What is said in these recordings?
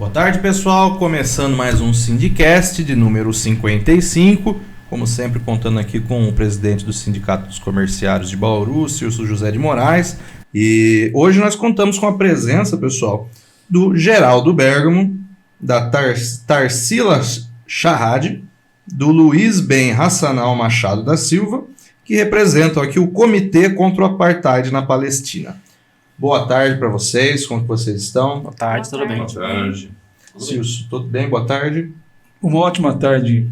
Boa tarde, pessoal. Começando mais um Sindicast de número 55. Como sempre, contando aqui com o presidente do Sindicato dos Comerciários de Bauru, Cirso José de Moraes. E hoje nós contamos com a presença, pessoal, do Geraldo Bergamo, da Tarsila Charrad, do Luiz Ben Hassanal Machado da Silva, que representam aqui o Comitê contra o Apartheid na Palestina. Boa tarde para vocês, como vocês estão? Boa tarde, tudo bem? Boa tarde. Cirso, tudo bem? Boa tarde. Uma ótima tarde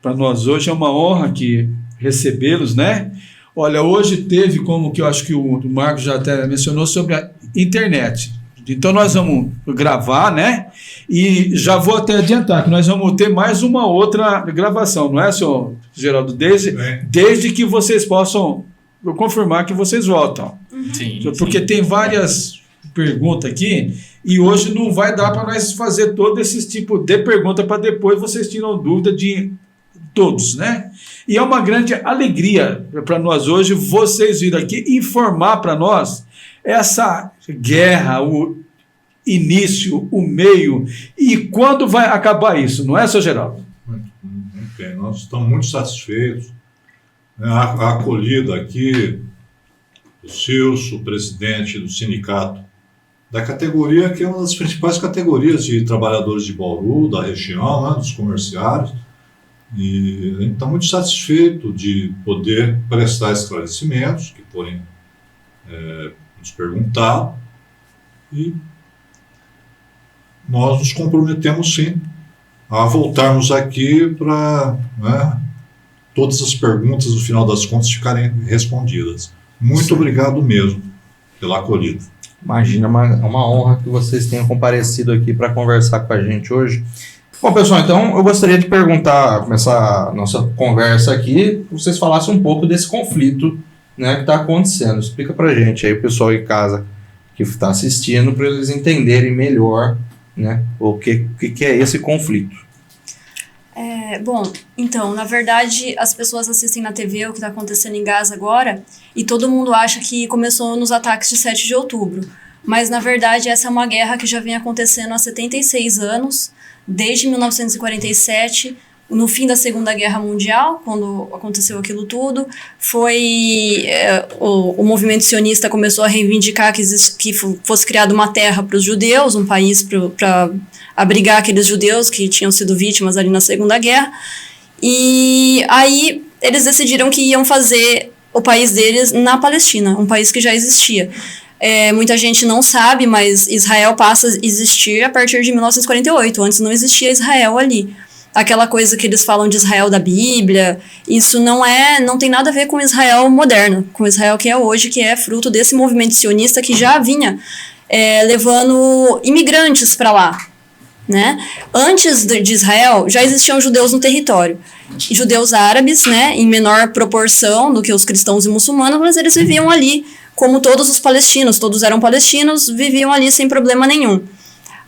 para nós hoje, é uma honra aqui recebê-los, né? Olha, hoje teve, como que eu acho que o Marcos já até mencionou, sobre a internet. Então nós vamos gravar, né? E já vou até adiantar que nós vamos ter mais uma outra gravação, não é, senhor Geraldo? Desde que vocês possam confirmar que vocês voltam. Sim. Porque tem várias perguntas aqui e hoje não vai dar para nós fazer todo esse tipo de pergunta para depois vocês tiram dúvida de todos, né? E é uma grande alegria para nós hoje vocês virem aqui informar para nós essa guerra, o início, o meio e quando vai acabar isso, não é, seu Geraldo? Muito bem, nós estamos muito satisfeitos. A acolhida aqui do Cirso, presidente do sindicato da categoria, que é uma das principais categorias de trabalhadores de Bauru, da região, né, dos comerciários. E a gente está muito satisfeito de poder prestar esclarecimentos que forem nos perguntar, e nós nos comprometemos sim a voltarmos aqui para todas as perguntas no final das contas ficarem respondidas. Muito obrigado mesmo pela acolhida. Imagina, é uma honra que vocês tenham comparecido aqui para conversar com a gente hoje. Bom, pessoal, então eu gostaria de começar a nossa conversa aqui, que vocês falassem um pouco desse conflito, né, que está acontecendo. Explica para a gente aí, o pessoal em casa que está assistindo, para eles entenderem melhor, né, o que é esse conflito. Bom, então, na verdade, as pessoas assistem na TV o que está acontecendo em Gaza agora e todo mundo acha que começou nos ataques de 7 de outubro. Mas, na verdade, essa é uma guerra que já vem acontecendo há 76 anos, desde 1947, no fim da Segunda Guerra Mundial, quando aconteceu aquilo tudo. O movimento sionista começou a reivindicar que fosse criada uma terra para os judeus, um país para abrigar aqueles judeus que tinham sido vítimas ali na Segunda Guerra. E aí eles decidiram que iam fazer o país deles na Palestina, um país que já existia. Muita gente não sabe, mas Israel passa a existir a partir de 1948. Antes não existia Israel ali. Aquela coisa que eles falam de Israel da Bíblia, isso não tem nada a ver com Israel moderno, com Israel que é hoje, que é fruto desse movimento sionista que já vinha levando imigrantes para lá, né? Antes de Israel, já existiam judeus no território. E judeus árabes, né, em menor proporção do que os cristãos e muçulmanos, mas eles viviam ali como todos os palestinos, todos eram palestinos, viviam ali sem problema nenhum.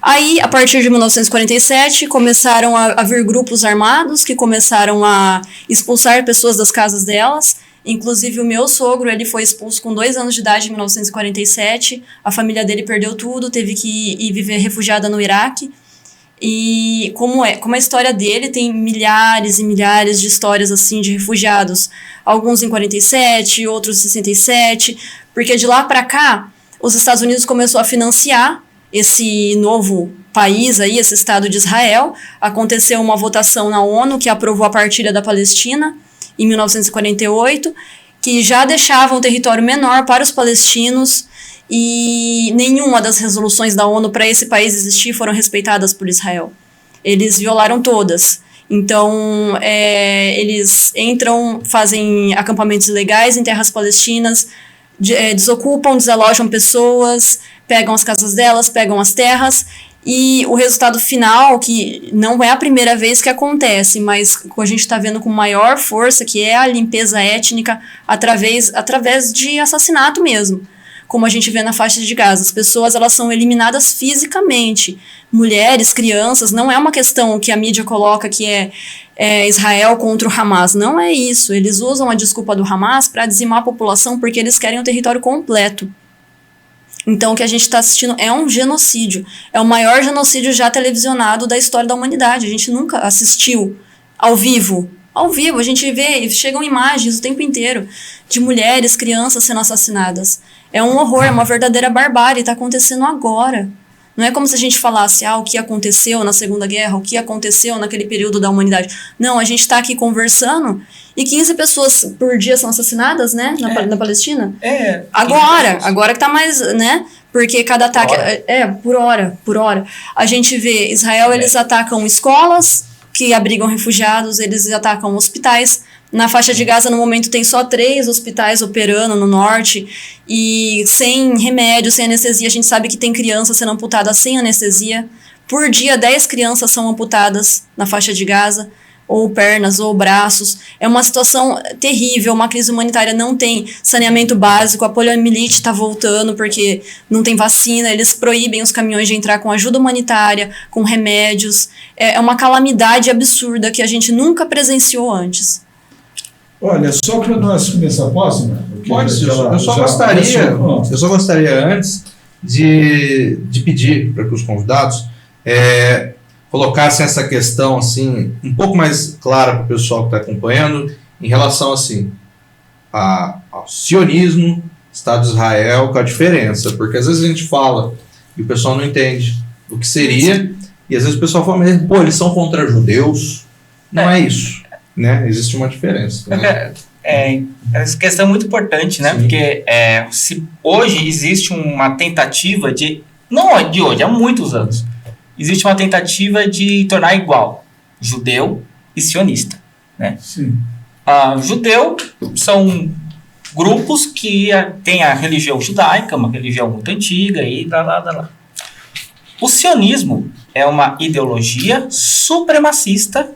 Aí, a partir de 1947, começaram a vir grupos armados que começaram a expulsar pessoas das casas delas. Inclusive, o meu sogro, ele foi expulso com 2 anos de idade em 1947. A família dele perdeu tudo, teve que ir viver refugiada no Iraque. E como a história dele tem milhares e milhares de histórias assim de refugiados. Alguns em 47, outros em 67. Porque de lá para cá, os Estados Unidos começou a financiar esse novo país aí, esse Estado de Israel. Aconteceu uma votação na ONU que aprovou a partilha da Palestina em 1948, que já deixava um território menor para os palestinos, e nenhuma das resoluções da ONU para esse país existir foram respeitadas por Israel. Eles violaram todas. Então, eles entram, fazem acampamentos ilegais em terras palestinas, desocupam, desalojam pessoas, pegam as casas delas, pegam as terras, e o resultado final, que não é a primeira vez que acontece, mas a gente está vendo com maior força, que é a limpeza étnica através de assassinato mesmo. Como a gente vê na faixa de Gaza, as pessoas elas são eliminadas fisicamente, mulheres, crianças, não é uma questão que a mídia coloca que é Israel contra o Hamas, não é isso, eles usam a desculpa do Hamas para dizimar a população porque eles querem o território completo. Então, o que a gente está assistindo é um genocídio. É o maior genocídio já televisionado da história da humanidade. A gente nunca assistiu ao vivo. Ao vivo, a gente vê, chegam imagens o tempo inteiro de mulheres, crianças sendo assassinadas. É um horror, é uma verdadeira barbárie, está acontecendo agora. Não é como se a gente falasse, o que aconteceu na Segunda Guerra, o que aconteceu naquele período da humanidade. Não, a gente está aqui conversando e 15 pessoas por dia são assassinadas, né, na Palestina. Agora que tá mais, né, porque cada ataque... Por hora. A gente vê Israel, eles atacam escolas que abrigam refugiados, eles atacam hospitais. Na faixa de Gaza, no momento, tem só 3 hospitais operando no norte e sem remédio, sem anestesia. A gente sabe que tem crianças sendo amputadas sem anestesia. Por dia, 10 crianças são amputadas na faixa de Gaza, ou pernas, ou braços. É uma situação terrível, uma crise humanitária, não tem saneamento básico, a poliomielite está voltando porque não tem vacina, eles proíbem os caminhões de entrar com ajuda humanitária, com remédios. É uma calamidade absurda que a gente nunca presenciou antes. Olha, só para nós começar a próxima... Eu só gostaria antes de pedir para que os convidados colocassem essa questão assim, um pouco mais clara para o pessoal que está acompanhando, em relação assim, ao sionismo, Estado de Israel, com a diferença, porque às vezes a gente fala e o pessoal não entende o que seria, e às vezes o pessoal fala, mas, eles são contra judeus. Não é isso. Né? Existe uma diferença. Né? Essa questão é muito importante, né? Sim. Porque se hoje existe uma tentativa não de hoje, há muitos anos, existe uma tentativa de tornar igual judeu e sionista, né? Sim. Judeu são grupos que têm a religião judaica, uma religião muito antiga e lá. O sionismo é uma ideologia supremacista,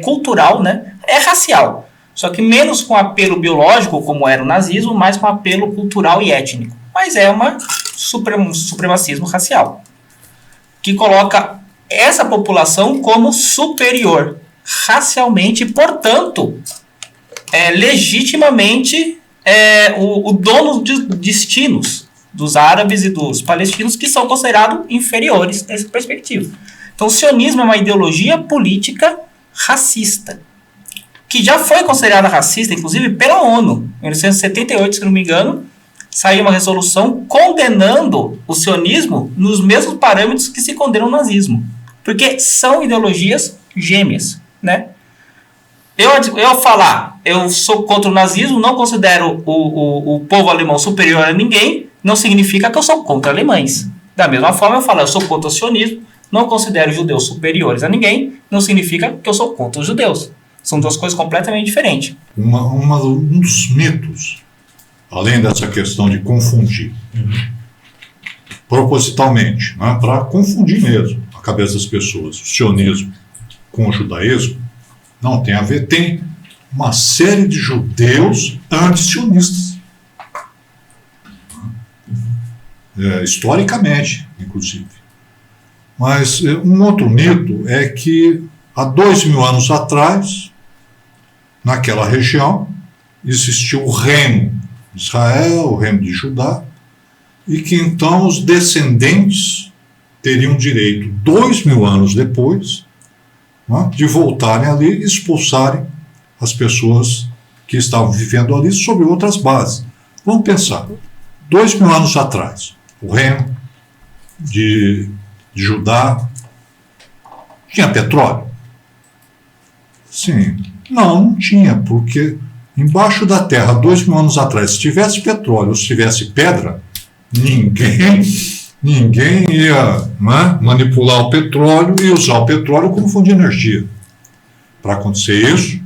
cultural, né? É racial, só que menos com apelo biológico, como era o nazismo, mais com apelo cultural e étnico. Mas é um supremacismo racial, que coloca essa população como superior racialmente, e, portanto, legitimamente o dono de destinos dos árabes e dos palestinos, que são considerados inferiores nessa perspectiva. Então, o sionismo é uma ideologia política racista, que já foi considerada racista, inclusive pela ONU. Em 1978, se não me engano, saiu uma resolução condenando o sionismo nos mesmos parâmetros que se condena o nazismo, porque são ideologias gêmeas, né? Eu falar, eu sou contra o nazismo, não considero o povo alemão superior a ninguém, não significa que eu sou contra alemães. Da mesma forma, eu falar, eu sou contra o sionismo, não considero judeus superiores a ninguém, não significa que eu sou contra os judeus. São duas coisas completamente diferentes. Um dos mitos, além dessa questão de confundir, propositalmente, né, para confundir mesmo a cabeça das pessoas, o sionismo com o judaísmo, não tem a ver, tem uma série de judeus anti-sionistas. Historicamente, inclusive. Mas um outro mito é que há 2000 anos atrás, naquela região, existiu o reino de Israel, o reino de Judá, e que então os descendentes teriam direito, 2000 anos depois, né, de voltarem ali e expulsarem as pessoas que estavam vivendo ali sobre outras bases. Vamos pensar, 2000 anos atrás, o reino de Judá tinha petróleo? Sim. Não tinha, porque embaixo da terra, 2000 anos atrás, se tivesse petróleo ou se tivesse pedra, ninguém ia, né, manipular o petróleo e usar o petróleo como fonte de energia. Para acontecer isso,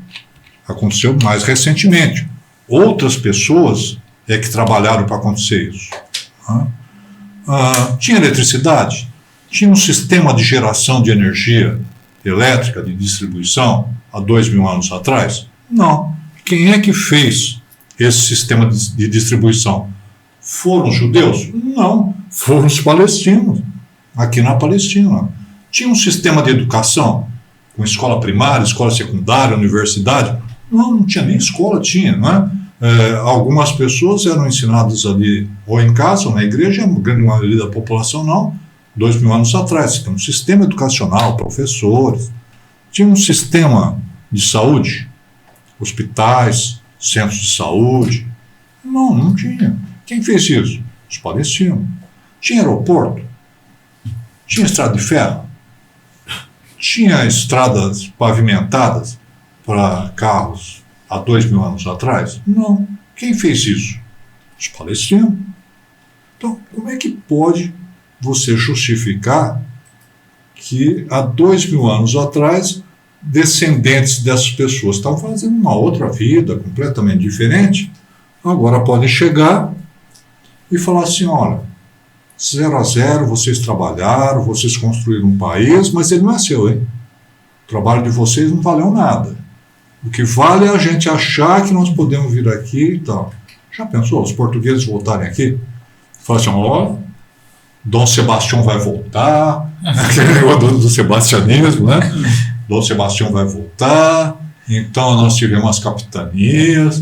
aconteceu mais recentemente. Outras pessoas que trabalharam para acontecer isso. Tinha eletricidade? Tinha um sistema de geração de energia elétrica, de distribuição, há 2000 anos atrás? Não. Quem é que fez esse sistema de distribuição? Foram os judeus? Não. Foram os palestinos, aqui na Palestina. Tinha um sistema de educação, com escola primária, escola secundária, universidade? Não tinha nem escola, tinha, não é? Algumas pessoas eram ensinadas ali, ou em casa, ou na igreja, a grande maioria da população não. 2000 anos atrás, tinha um sistema educacional, professores, tinha um sistema de saúde, hospitais, centros de saúde. Não tinha. Quem fez isso? Os palestinos. Tinha aeroporto? Tinha estrada de ferro? Tinha estradas pavimentadas para carros há 2000 anos atrás? Não. Quem fez isso? Os palestinos. Então, como é que pode você justificar que há 2000 anos atrás descendentes dessas pessoas estavam fazendo uma outra vida completamente diferente, agora podem chegar e falar assim, olha, 0 a 0, vocês trabalharam, vocês construíram um país, mas ele não é seu, hein? O trabalho de vocês não valeu nada. O que vale é a gente achar que nós podemos vir aqui e tal. Já pensou, os portugueses voltarem aqui? Falar assim, ó, Dom Sebastião vai voltar, aquele negócio do sebastianismo, né? Dom Sebastião vai voltar, então nós tivemos as capitanias.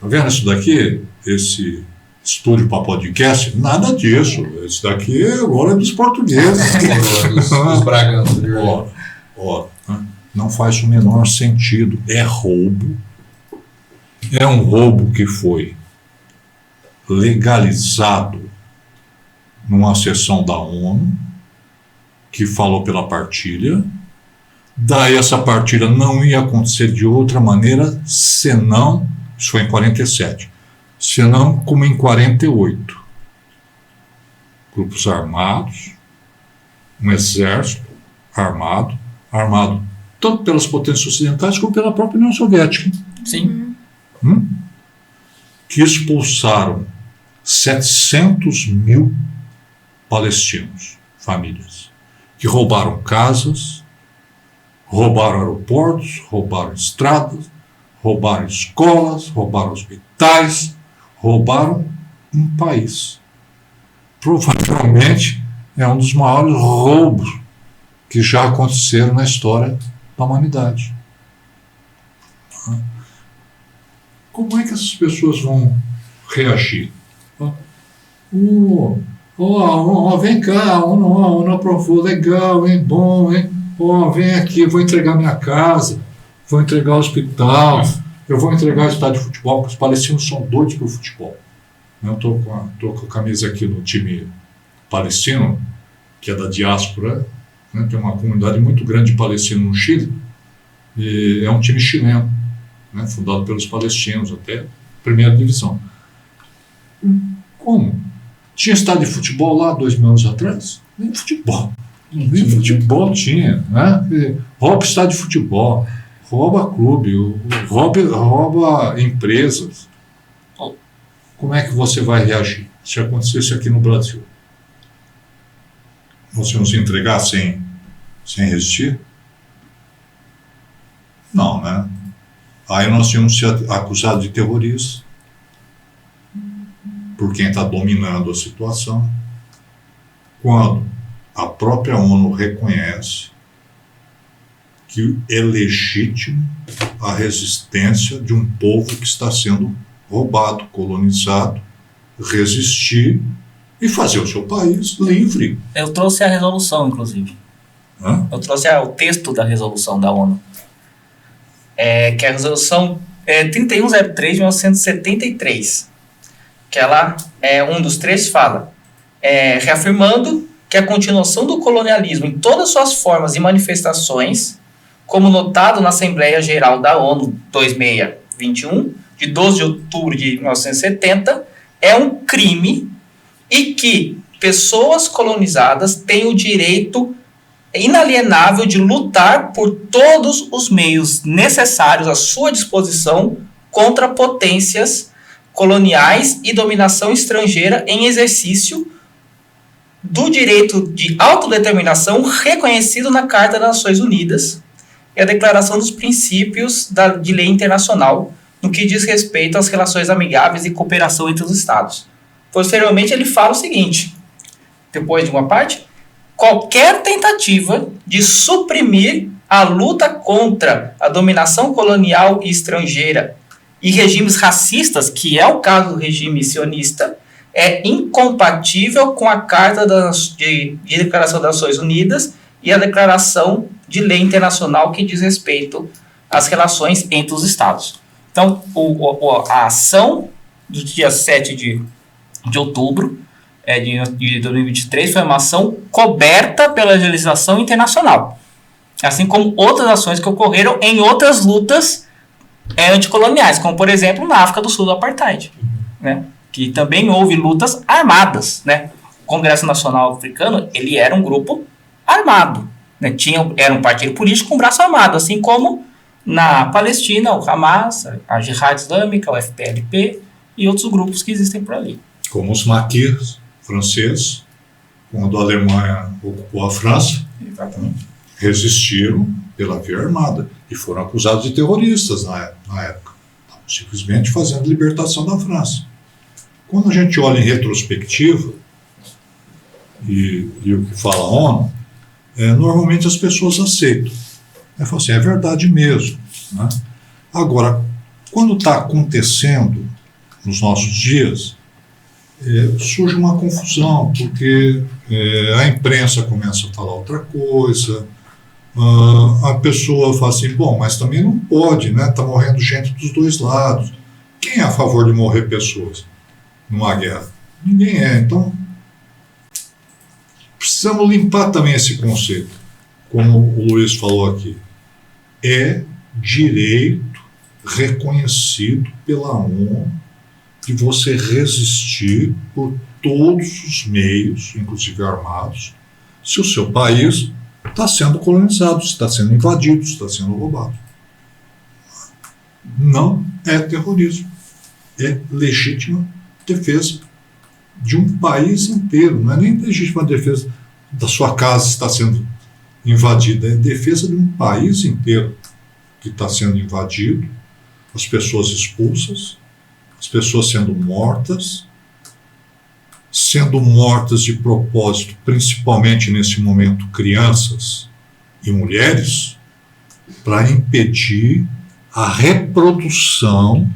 Tá vendo isso daqui? Esse estúdio para podcast? Nada disso. Esse daqui agora é dos portugueses. Dos Bragança. Não faz o menor sentido. É roubo. É um roubo que foi legalizado numa sessão da ONU, que falou pela partilha. Daí essa partilha não ia acontecer de outra maneira, senão, isso foi em 47, senão como em 48. Grupos armados, um exército armado tanto pelas potências ocidentais como pela própria União Soviética. Sim. Que expulsaram 700 mil palestinos, famílias, que roubaram casas, roubaram aeroportos, roubaram estradas, roubaram escolas, roubaram hospitais, roubaram um país. Provavelmente é um dos maiores roubos que já aconteceram na história da humanidade. Como é que essas pessoas vão reagir? Vem cá, não aprovou, legal, hein, bom, hein? Vem aqui, eu vou entregar minha casa, vou entregar o hospital, eu vou entregar o estádio de futebol, porque os palestinos são doidos pelo futebol. Eu estou com a camisa aqui no time palestino, que é da diáspora, né? Tem uma comunidade muito grande de palestinos no Chile, e é um time chileno, né? Fundado pelos palestinos, até primeira divisão. Como? Tinha estádio de futebol lá 2000 anos atrás? Nem futebol. Nem futebol tinha. Né? Rouba estádio de futebol, rouba clube, rouba empresas. Como é que você vai reagir se acontecesse aqui no Brasil? Você não se entregar sem resistir? Não, né? Aí nós tínhamos sido acusados de terroristas por quem está dominando a situação, quando a própria ONU reconhece que é legítimo a resistência de um povo que está sendo roubado, colonizado, resistir e fazer o seu país livre. Eu trouxe a resolução, inclusive. Eu trouxe o texto da resolução da ONU. Que é a resolução 3103 de 1973. Que ela, um dos três fala, reafirmando que a continuação do colonialismo em todas suas formas e manifestações, como notado na Assembleia Geral da ONU 2621, de 12 de outubro de 1970, é um crime e que pessoas colonizadas têm o direito inalienável de lutar por todos os meios necessários à sua disposição contra potências coloniais e dominação estrangeira em exercício do direito de autodeterminação reconhecido na Carta das Nações Unidas e a Declaração dos Princípios de Lei Internacional no que diz respeito às relações amigáveis e cooperação entre os Estados. Posteriormente, ele fala o seguinte, depois de uma parte, qualquer tentativa de suprimir a luta contra a dominação colonial e estrangeira e regimes racistas, que é o caso do regime sionista, é incompatível com a Carta de Declaração das Nações Unidas e a Declaração de Lei Internacional que diz respeito às relações entre os Estados. Então, a ação do dia 7 de outubro de 2023 foi uma ação coberta pela legislação internacional, assim como outras ações que ocorreram em outras lutas anticoloniais, como, por exemplo, na África do Sul do Apartheid, né? Que também houve lutas armadas, né? O Congresso Nacional Africano, ele era um grupo armado, né? Era um partido político com braço armado, assim como na Palestina, o Hamas, a Jihad Islâmica, o FPLP e outros grupos que existem por ali. Como os maquis franceses, quando a Alemanha ocupou a França, Exatamente. resistiram pela via armada e foram acusados de terroristas na época. Estavam simplesmente fazendo libertação da França. Quando a gente olha em retrospectiva, e o que fala a ONU, normalmente as pessoas aceitam. Falam assim, é verdade mesmo. Né? Agora, quando está acontecendo nos nossos dias, surge uma confusão, porque a imprensa começa a falar outra coisa, a pessoa fala assim, bom, mas também não pode, né? Está morrendo gente dos dois lados. Quem é a favor de morrer pessoas numa guerra? Ninguém é. Então, precisamos limpar também esse conceito. Como o Luiz falou aqui, é direito reconhecido pela ONU de você resistir por todos os meios, inclusive armados, se o seu país está sendo colonizado, se está sendo invadido, se está sendo roubado. Não é terrorismo. É legítima defesa de um país inteiro. Não é nem legítima defesa da sua casa que está sendo invadida. É defesa de um país inteiro que está sendo invadido, as pessoas expulsas, as pessoas sendo mortas de propósito, principalmente nesse momento, crianças e mulheres, para impedir a reprodução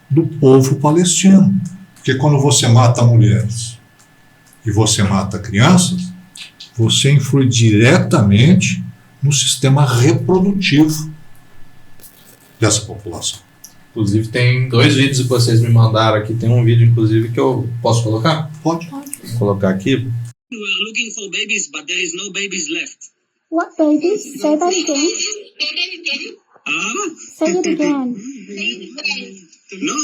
do povo palestino. Porque quando você mata mulheres e você mata crianças, você influi diretamente no sistema reprodutivo dessa população. Inclusive tem 2 vídeos que vocês me mandaram aqui. Tem um vídeo, inclusive, que eu posso colocar? Pode. Vou colocar aqui. We were looking for babies, but there is no babies left. What babies? Say that again. Ah? Say it again. No,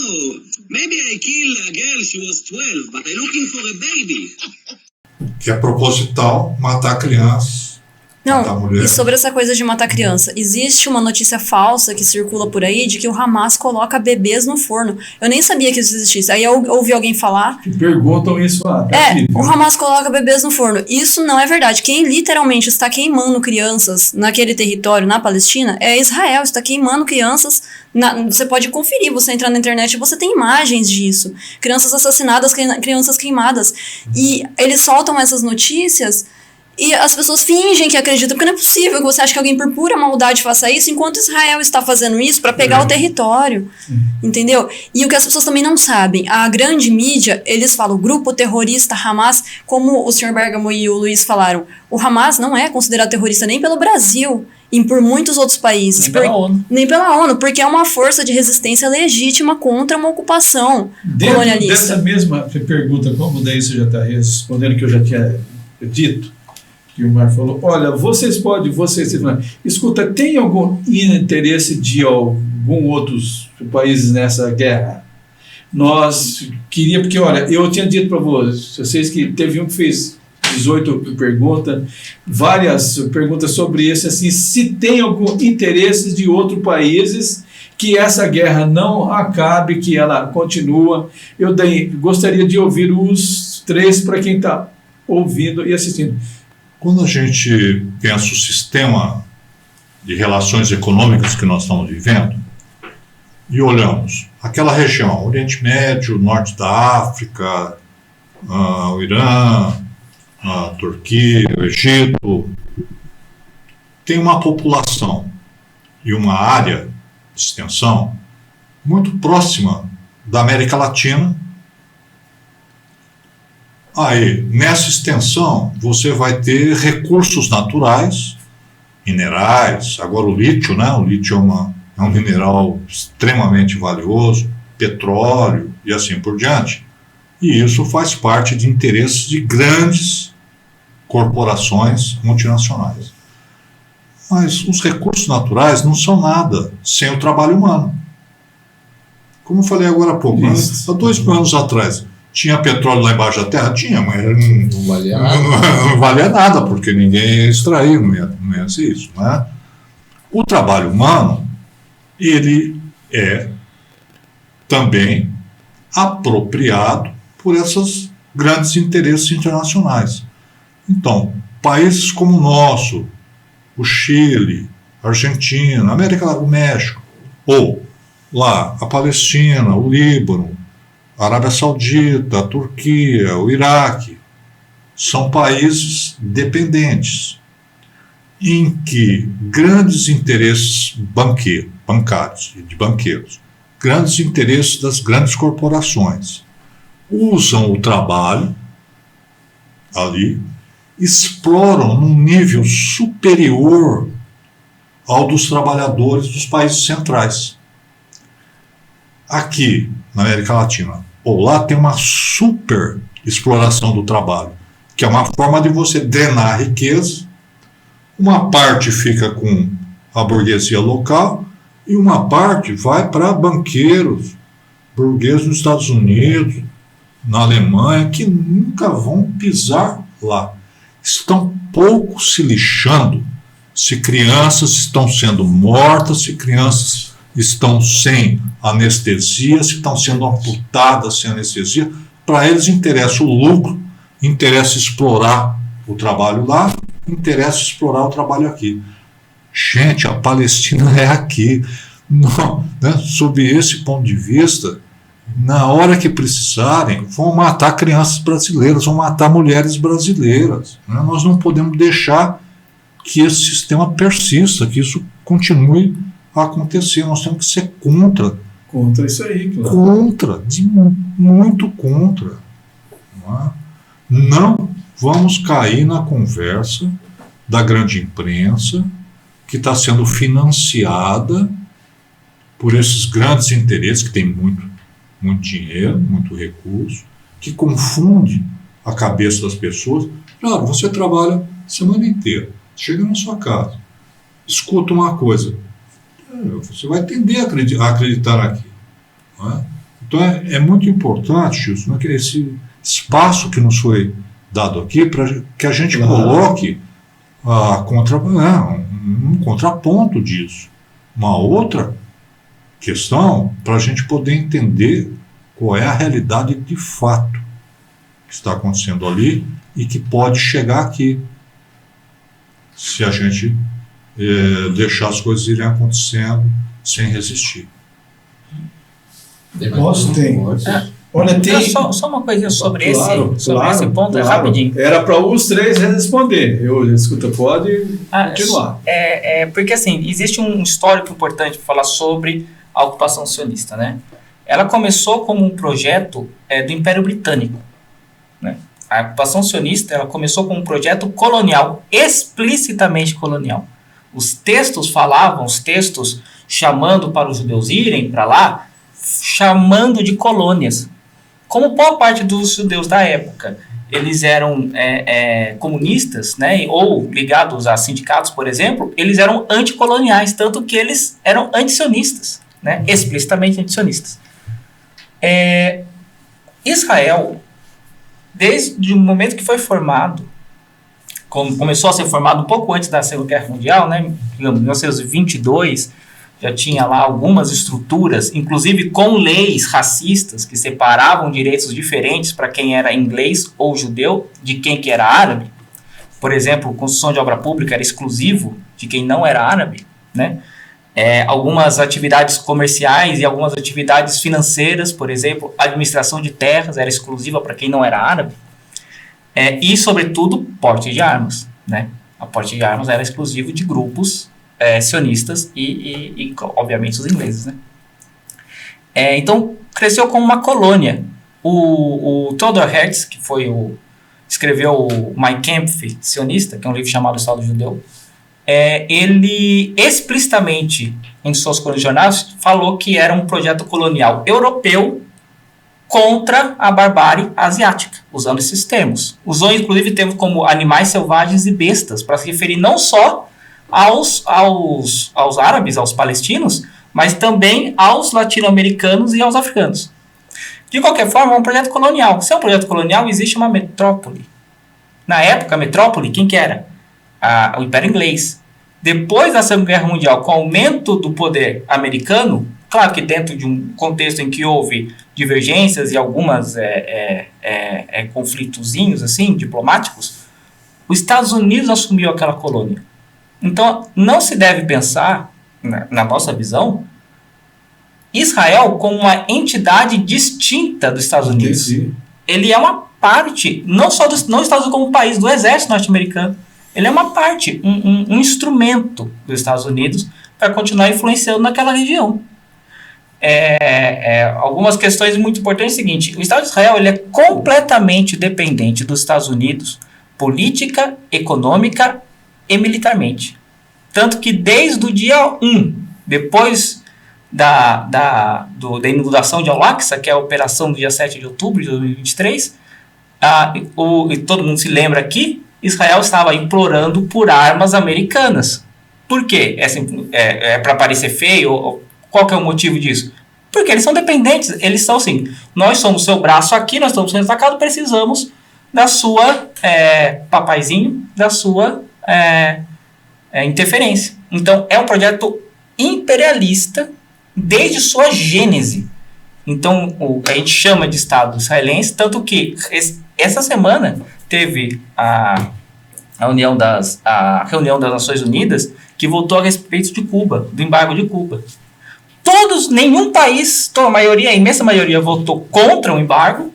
maybe I killed a girl, she was 12, but I'm looking for a baby. Que é proposital matar crianças, matar Não, mulheres. e sobre essa coisa de matar criança, existe uma notícia falsa que circula por aí de que o Hamas coloca bebês no forno. Eu nem sabia que isso existisse. Aí eu ouvi alguém falar. Que perguntam isso lá. O Hamas coloca bebês no forno. Isso não é verdade. Quem literalmente está queimando crianças naquele território, na Palestina, é Israel. Está queimando crianças. Você pode conferir, você entrar na internet e você tem imagens disso. Crianças assassinadas, crianças queimadas. E eles soltam essas notícias e as pessoas fingem que acreditam, porque não é possível que você ache que alguém por pura maldade faça isso, enquanto Israel está fazendo isso para pegar o território. Entendeu? E o que as pessoas também não sabem, a grande mídia, eles falam, o grupo terrorista Hamas, como o Sr. Bergamo e o Luiz falaram, o Hamas não é considerado terrorista nem pelo Brasil e por muitos outros países. Nem pela ONU, porque é uma força de resistência legítima contra uma ocupação colonialista. Dessa mesma pergunta, como daí você já está respondendo que eu já tinha dito, que o Marco falou, olha, vocês, escuta, tem algum interesse de algum outros países nessa guerra? Nós queria, porque olha, eu tinha dito para vocês que teve um que fez 18 perguntas, várias perguntas sobre isso, assim, se tem algum interesse de outros países que essa guerra não acabe, que ela continua. Eu gostaria de ouvir os 3 para quem está ouvindo e assistindo. Quando a gente pensa o sistema de relações econômicas que nós estamos vivendo e olhamos aquela região, Oriente Médio, Norte da África, o Irã, a Turquia, o Egito, tem uma população e uma área de extensão muito próxima da América Latina. Aí, nessa extensão, você vai ter recursos naturais, minerais, agora o lítio, né? O lítio é um mineral extremamente valioso, petróleo e assim por diante. E isso faz parte de interesses de grandes corporações multinacionais. Mas os recursos naturais não são nada sem o trabalho humano. Como eu falei agora há pouco, há 2 mil anos atrás, tinha petróleo lá embaixo da terra? Tinha, mas Não valia nada. não valia nada, porque ninguém ia extrair, não ia ser isso. Né? O trabalho humano, ele é também apropriado por esses grandes interesses internacionais. Então, países como o nosso, o Chile, a Argentina, a América do México, ou lá a Palestina, o Líbano, a Arábia Saudita, a Turquia, o Iraque, são países dependentes, em que grandes interesses bancários e de banqueiros, grandes interesses das grandes corporações, usam o trabalho ali, exploram num nível superior ao dos trabalhadores dos países centrais. Aqui, na América Latina, ou lá tem uma super exploração do trabalho, que é uma forma de você drenar a riqueza. Uma parte fica com a burguesia local e uma parte vai para banqueiros, burgueses nos Estados Unidos, na Alemanha, que nunca vão pisar lá. Estão pouco se lixando se crianças estão sendo mortas, se crianças estão sem anestesia, se estão sendo amputadas sem anestesia. Para eles interessa o lucro, interessa explorar o trabalho lá, interessa explorar o trabalho aqui. Gente, a Palestina é aqui. Não, né? Sob esse ponto de vista, na hora que precisarem, vão matar crianças brasileiras, vão matar mulheres brasileiras. Né? Nós não podemos deixar que esse sistema persista, que isso continue a acontecer. Nós temos que ser contra. Contra isso aí, claro. Contra, muito contra. Não vamos cair na conversa da grande imprensa que está sendo financiada por esses grandes interesses, que tem muito dinheiro, muito recurso, que confunde a cabeça das pessoas. Claro, você trabalha a semana inteira, chega na sua casa, escuta uma coisa, você vai tender a acreditar naquilo. Né? Então é muito importante isso, né, que esse espaço que nos foi dado aqui para que a gente coloque um contraponto disso. Uma outra questão para a gente poder entender qual é a realidade de fato que está acontecendo ali e que pode chegar aqui se a gente deixar as coisas irem acontecendo sem resistir. Posso ter? Olha, tem... Só uma coisinha sobre esse ponto, é rapidinho. Era para os três responder. Escuta, pode continuar. Porque assim, existe um histórico importante para falar sobre a ocupação sionista, né? Ela começou como um projeto do Império Britânico, né? A ocupação sionista, ela começou como um projeto colonial, explicitamente colonial. Os textos chamando para os judeus irem para lá, chamando de colônias. Como boa parte dos judeus da época, eles eram comunistas, né, ou ligados a sindicatos, por exemplo, eles eram anticoloniais, tanto que eles eram antisionistas, né, explicitamente antisionistas. Israel, desde o momento que foi formado, começou a ser formado um pouco antes da Segunda Guerra Mundial, né, em 1922, já tinha lá algumas estruturas, inclusive com leis racistas que separavam direitos diferentes para quem era inglês ou judeu de quem que era árabe. Por exemplo, construção de obra pública era exclusivo de quem não era árabe, né? Algumas atividades comerciais e algumas atividades financeiras, por exemplo, administração de terras era exclusiva para quem não era árabe. E, sobretudo, porte de armas, né? A porte de armas era exclusivo de grupos sionistas e, obviamente, os ingleses, né? Então, cresceu como uma colônia. O Theodor Herzl, que escreveu o Mein Kampf sionista, que é um livro chamado Estado Judeu, ele explicitamente, em suas colunas jornais, falou que era um projeto colonial europeu contra a barbárie asiática, usando esses termos. Usou, inclusive, termos como animais selvagens e bestas, para se referir não só aos árabes, aos palestinos, mas também aos latino-americanos e aos africanos. De qualquer forma, é um projeto colonial. Se é um projeto colonial, existe uma metrópole. Na época, a metrópole, quem que era? O Império Inglês. Depois da Segunda Guerra Mundial, com o aumento do poder americano, claro que dentro de um contexto em que houve divergências e algumas conflitozinhos assim, diplomáticos, os Estados Unidos assumiu aquela colônia. Então, não se deve pensar, na nossa visão, Israel como uma entidade distinta dos Estados Unidos. Entendi. Ele é uma parte, não só não Estados Unidos como país, do exército norte-americano. Ele é uma parte, um instrumento dos Estados Unidos para continuar influenciando naquela região. Algumas questões muito importantes é o seguinte: o Estado de Israel ele é completamente dependente dos Estados Unidos, política, econômica e militarmente. Tanto que desde o dia 1, depois da inundação de Al-Aqsa, que é a operação do dia 7 de outubro de 2023, e todo mundo se lembra aqui, Israel estava implorando por armas americanas. Por quê? Para parecer feio? Qual que é o motivo disso? Porque eles são dependentes. Eles são assim: nós somos seu braço aqui, nós estamos sendo atacados, precisamos da sua papaizinho, da sua interferência. Então, é um projeto imperialista desde sua gênese. Então, a gente chama de Estado israelense, tanto que essa semana teve a reunião das Nações Unidas, que votou a respeito de Cuba, do embargo de Cuba. Nenhum país, a imensa maioria votou contra o embargo.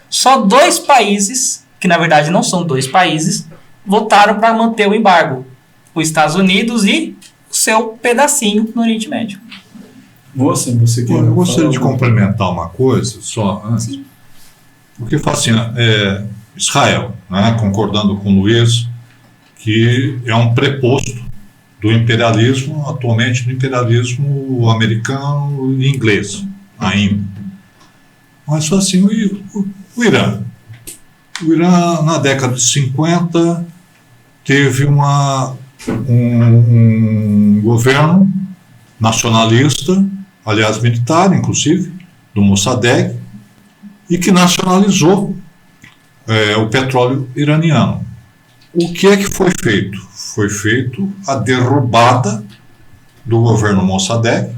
Só 2 países, que na verdade não são 2 países, votaram para manter o embargo: os Estados Unidos e o seu pedacinho no Oriente Médio. Você quer Eu gostaria de falar? complementar uma coisa só antes. Sim. Porque fala assim, Israel, né, concordando com o Luiz, que é um preposto do imperialismo, atualmente do imperialismo americano e inglês, ainda. Mas só assim, o Irã. O Irã, na década de 50, teve um governo nacionalista, aliás militar, inclusive, do Mossadegh, e que nacionalizou o petróleo iraniano. O que é que foi feito? Foi feito a derrubada do governo Mossadegh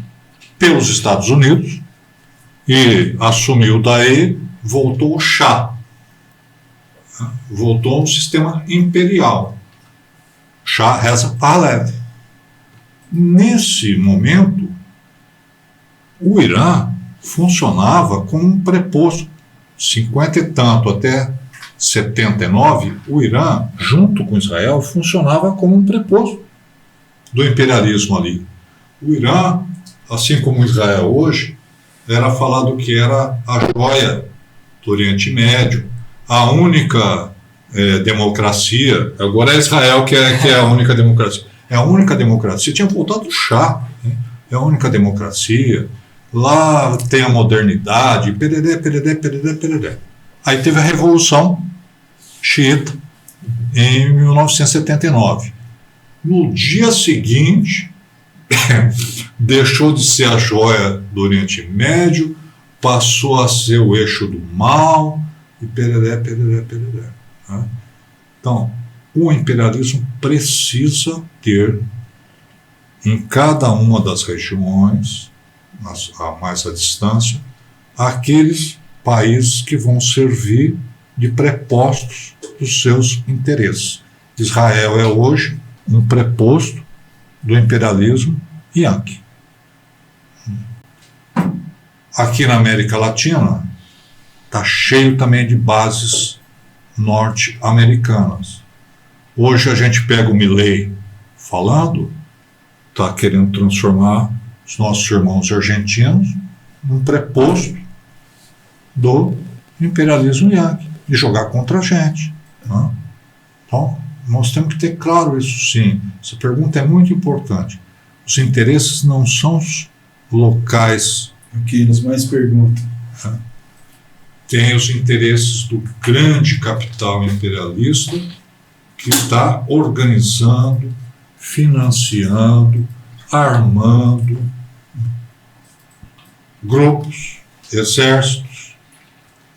pelos Estados Unidos, e assumiu daí, voltou o Shah, voltou um sistema imperial, Shah Reza Pahlavi. Nesse momento, o Irã funcionava como um preposto. 50 e tanto até 79, o Irã, junto com Israel, funcionava como um preposto do imperialismo ali. O Irã, assim como Israel hoje, era falado que era a joia do Oriente Médio, a única democracia. Agora é Israel que é a única democracia. É a única democracia. Tinha voltado o Shah, né? É a única democracia. Lá tem a modernidade, pereré. Aí teve a Revolução Xiita em 1979. No dia seguinte, deixou de ser a joia do Oriente Médio, passou a ser o eixo do mal, e pereré. Né? Então, o imperialismo precisa ter, em cada uma das regiões, a mais à distância, aqueles países que vão servir de prepostos dos seus interesses. Israel é hoje um preposto do imperialismo yankee. Aqui na América Latina está cheio também de bases norte-americanas. Hoje a gente pega o Milei falando, está querendo transformar os nossos irmãos argentinos num preposto do imperialismo Yankee, de jogar contra a gente. Né? Então, nós temos que ter claro isso sim. Essa pergunta é muito importante. Os interesses não são os locais. Aqui eles mais perguntam. Né? Tem os interesses do grande capital imperialista que está organizando, financiando, armando grupos, exércitos,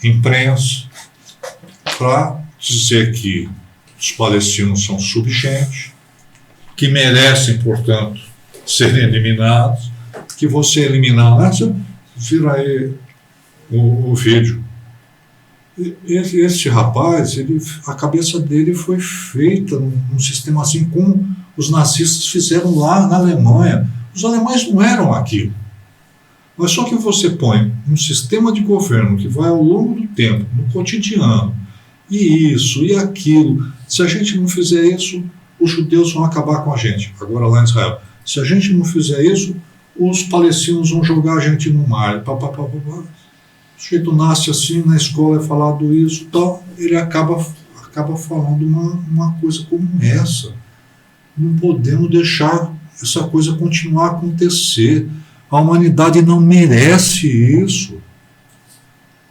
imprensa, para dizer que os palestinos são subgente, que merecem, portanto, serem eliminados, que você eliminar, vira aí o vídeo. Esse rapaz, a cabeça dele foi feita num sistema assim como os nazistas fizeram lá na Alemanha. Os alemães não eram aquilo. Mas só que você põe um sistema de governo que vai ao longo do tempo, no cotidiano, e isso, e aquilo. Se a gente não fizer isso, os judeus vão acabar com a gente, agora lá em Israel. Se a gente não fizer isso, os palestinos vão jogar a gente no mar. O sujeito nasce assim, na escola é falado isso, então ele acaba falando uma coisa como essa. Não podemos deixar essa coisa continuar a acontecer. A humanidade não merece isso.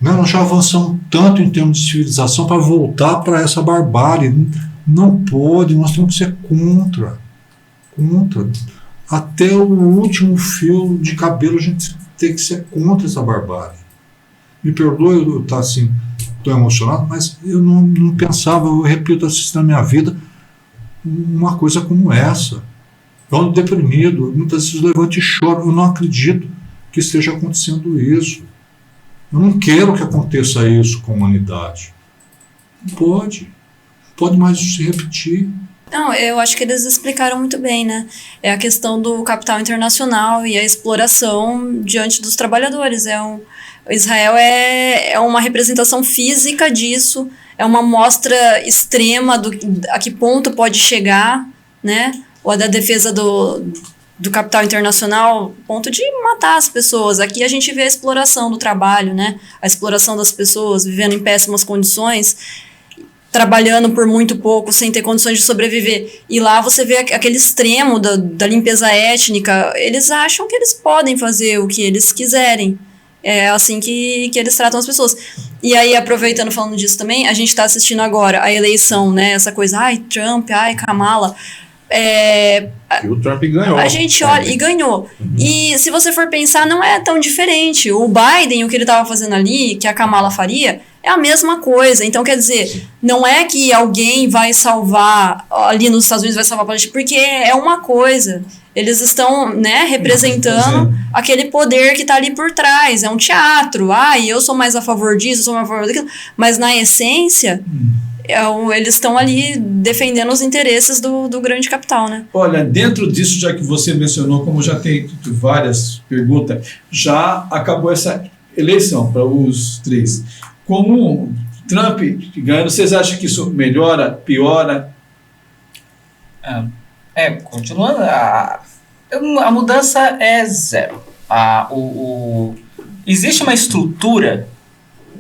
Nós já avançamos tanto em termos de civilização para voltar para essa barbárie. Não pode, nós temos que ser contra. Até o último fio de cabelo a gente tem que ser contra essa barbárie. Me perdoe eu estar assim, estou emocionado, mas eu não pensava, eu repito, assistindo na minha vida, uma coisa como essa. Eu ando deprimido, muitas vezes eu levanto e choro, eu não acredito que esteja acontecendo isso. Eu não quero que aconteça isso com a humanidade. Não pode mais se repetir. Não, eu acho que eles explicaram muito bem, né? É a questão do capital internacional e a exploração diante dos trabalhadores. Israel é uma representação física disso, é uma mostra extrema a que ponto pode chegar, né? Ou da defesa do capital internacional, ponto de matar as pessoas. Aqui a gente vê a exploração do trabalho, né? A exploração das pessoas, vivendo em péssimas condições, trabalhando por muito pouco, sem ter condições de sobreviver. E lá você vê aquele extremo da limpeza étnica. Eles acham que eles podem fazer o que eles quiserem. É assim que eles tratam as pessoas. E aí, aproveitando, falando disso também, a gente está assistindo agora a eleição, né? Essa coisa, ai, Trump, ai, Kamala. E o Trump ganhou. A gente olha e ganhou. Uhum. E se você for pensar, não é tão diferente. O Biden, o que ele estava fazendo ali, que a Kamala faria, é a mesma coisa. Então, quer dizer, não é que alguém vai salvar, ali nos Estados Unidos vai salvar a Palestina, porque é uma coisa. Eles estão, né, representando aquele poder que está ali por trás. É um teatro. Eu sou mais a favor disso, eu sou mais a favor daquilo. Mas, na essência, eles estão ali defendendo os interesses do grande capital, né? Olha, dentro disso, já que você mencionou, como já tem várias perguntas, já acabou essa eleição para os três. Como Trump ganhando, vocês acham que isso melhora, piora? Continuando, a mudança é zero. Existe uma estrutura,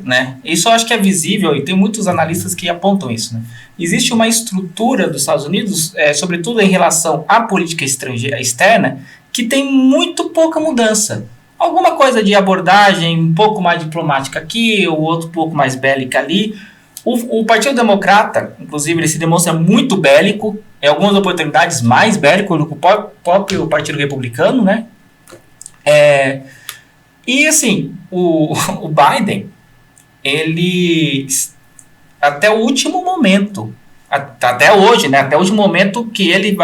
né? Isso eu acho que é visível e tem muitos analistas que apontam isso, né? Existe uma estrutura dos Estados Unidos, sobretudo em relação à política externa, que tem muito pouca mudança. Alguma coisa de abordagem um pouco mais diplomática aqui, o outro um pouco mais bélica ali. O Partido Democrata, inclusive, ele se demonstra muito bélico, em algumas oportunidades mais bélico do que o próprio Partido Republicano, né? E assim, o Biden, ele, até o último momento, até hoje, né? Até o último momento que ele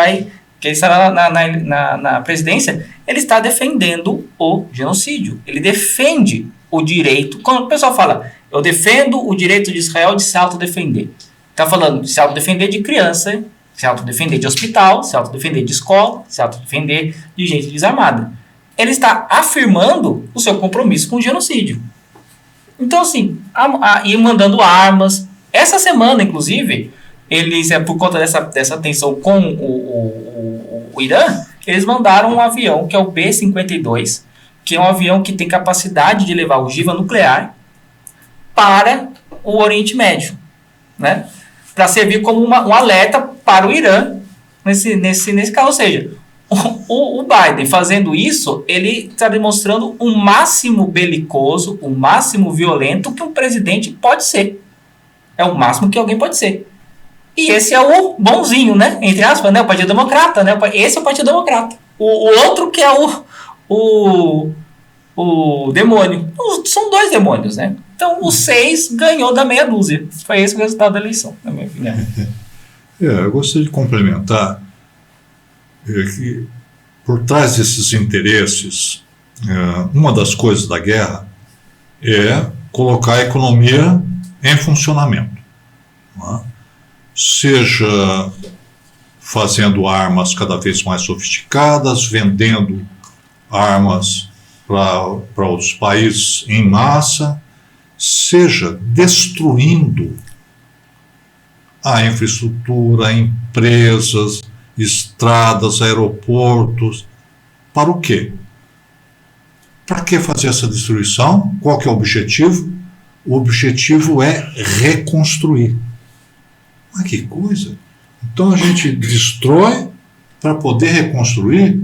estará na presidência, ele está defendendo o genocídio. Ele defende o direito. Quando o pessoal fala, eu defendo o direito de Israel de se autodefender. Está falando de se autodefender de criança, se autodefender de hospital, se autodefender de escola, se autodefender de gente desarmada. Ele está afirmando o seu compromisso com o genocídio. Então, assim, e mandando armas. Essa semana, inclusive, eles, por conta dessa tensão com o Irã, eles mandaram um avião, que é o B-52, que é um avião que tem capacidade de levar ogiva nuclear para o Oriente Médio, né? Para servir como um alerta para o Irã nesse caso. Ou seja, o Biden fazendo isso, ele está demonstrando o máximo belicoso, o máximo violento que um presidente pode ser. É o máximo que alguém pode ser. E esse é o bonzinho, né? Entre aspas, né? O Partido Democrata, né? Esse é o Partido Democrata. O outro que é o demônio. São 2 demônios, né? Então, o 6 ganhou da meia dúzia. Foi esse o resultado da eleição, na minha opinião. Eu gostaria de complementar que, por trás desses interesses, uma das coisas da guerra é colocar a economia em funcionamento. Não é? Seja fazendo armas cada vez mais sofisticadas, vendendo armas para outros países em massa, seja destruindo a infraestrutura, empresas, estradas, aeroportos. Para o quê? Para que fazer essa destruição? Qual que é o objetivo? O objetivo é reconstruir. Mas que coisa! Então a gente destrói para poder reconstruir?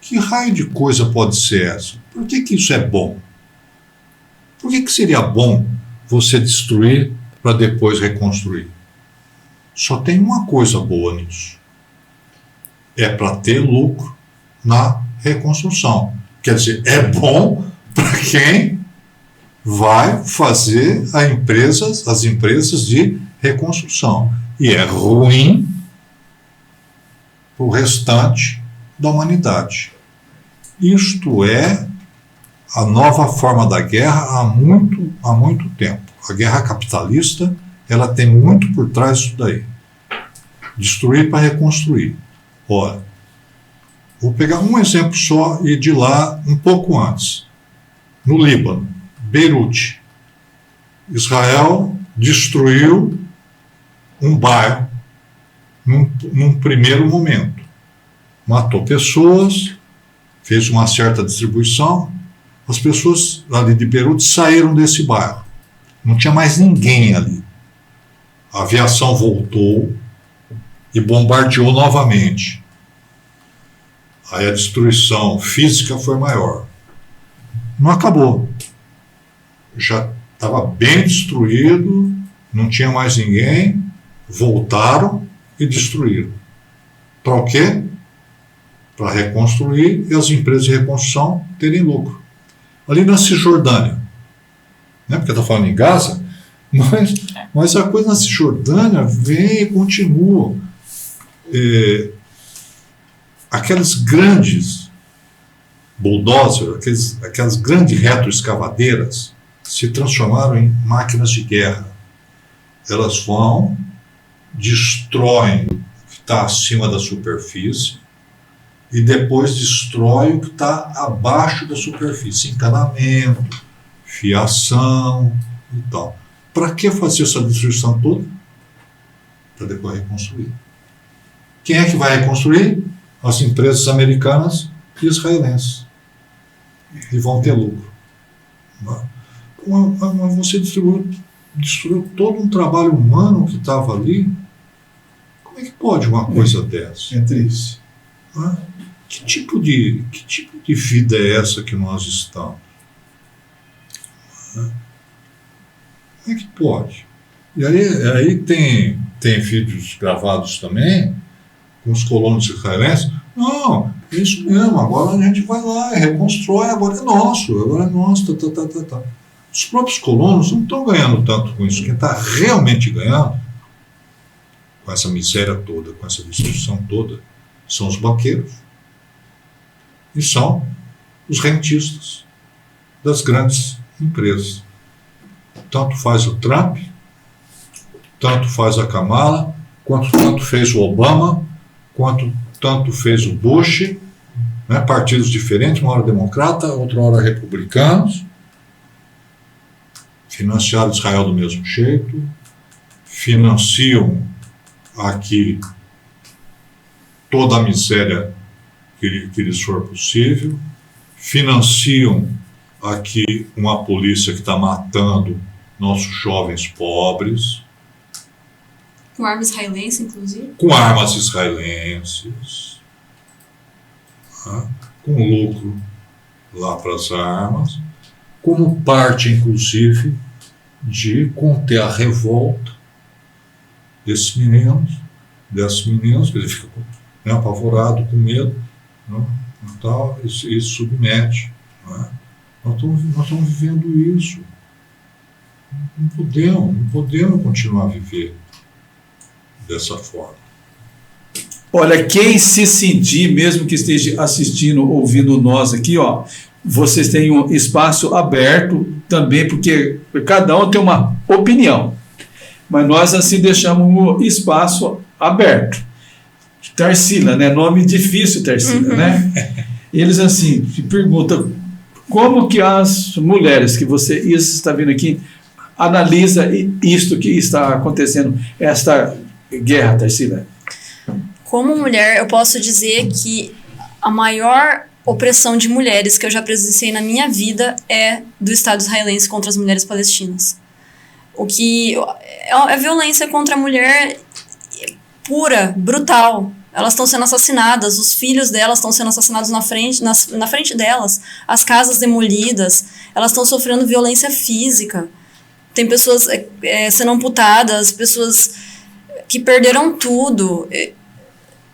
Que raio de coisa pode ser essa? Por que isso é bom? Por que seria bom você destruir para depois reconstruir? Só tem uma coisa boa nisso. É para ter lucro na reconstrução. Quer dizer, é bom para quem vai fazer as empresas de reconstrução. E é ruim para o restante da humanidade. Isto é a nova forma da guerra há muito tempo. A guerra capitalista, ela tem muito por trás disso daí. Destruir para reconstruir. Ora, vou pegar um exemplo só e de lá um pouco antes. No Líbano, Beirute. Israel destruiu um bairro num primeiro momento. Matou pessoas, fez uma certa distribuição. As pessoas ali de Beirute saíram desse bairro. Não tinha mais ninguém ali. A aviação voltou e bombardeou novamente. Aí a destruição física foi maior. Não acabou. Já estava bem destruído, não tinha mais ninguém, voltaram e destruíram. Para o quê? Para reconstruir e as empresas de reconstrução terem lucro. Ali na Cisjordânia, né? Porque está falando em Gaza, mas a coisa na Cisjordânia vem e continua. Aqueles grandes bulldozers, aquelas grandes retroescavadeiras se transformaram em máquinas de guerra. Elas vão, destroem o que está acima da superfície e depois destroem o que está abaixo da superfície, encanamento, fiação e tal. Para que fazer essa destruição toda? Para depois reconstruir. Quem é que vai reconstruir? As empresas americanas e israelenses. E vão ter lucro. Mas você destruiu todo um trabalho humano que estava ali. Como é que pode uma coisa dessa? É triste. Que tipo de vida é essa que nós estamos? Como é que pode? E aí tem vídeos gravados também com os colonos israelenses. Não, é isso mesmo, agora a gente vai lá e reconstrói, agora é nosso. Tá. Os próprios colonos não estão ganhando tanto com isso. Quem está realmente ganhando com essa miséria toda, com essa destruição toda, são os banqueiros e são os rentistas das grandes empresas. Tanto faz o Trump, tanto faz a Kamala, tanto fez o Obama, tanto fez o Bush, né, partidos diferentes, uma hora democrata, outra hora republicanos, financiaram Israel do mesmo jeito, financiam aqui toda a miséria que lhes for possível, financiam aqui uma polícia que está matando nossos jovens pobres, Com arma israelense, inclusive. com armas israelenses, tá? Com lucro lá para as armas, como parte, inclusive, de conter a revolta desses meninos, que ele fica, né, apavorado, com medo, né, e tal, e submete. Né? Nós estamos vivendo isso. Não podemos continuar a viver dessa forma. Olha, quem se sentir, mesmo que esteja assistindo, ouvindo nós aqui, ó, vocês têm um espaço aberto também, porque cada um tem uma opinião. Mas nós assim deixamos o espaço aberto. Tarsila, né? Nome difícil, Tarsila, né? Eles assim se perguntam como que as mulheres que você está vendo aqui analisa isto que está acontecendo, esta guerra, Tarsila. Como mulher, eu posso dizer que a maior opressão de mulheres que eu já presenciei na minha vida é do Estado israelense contra as mulheres palestinas. O que é violência contra a mulher pura, brutal. Elas estão sendo assassinadas, os filhos delas estão sendo assassinados na frente delas, as casas demolidas, elas estão sofrendo violência física. Tem pessoas sendo amputadas, pessoas que perderam tudo.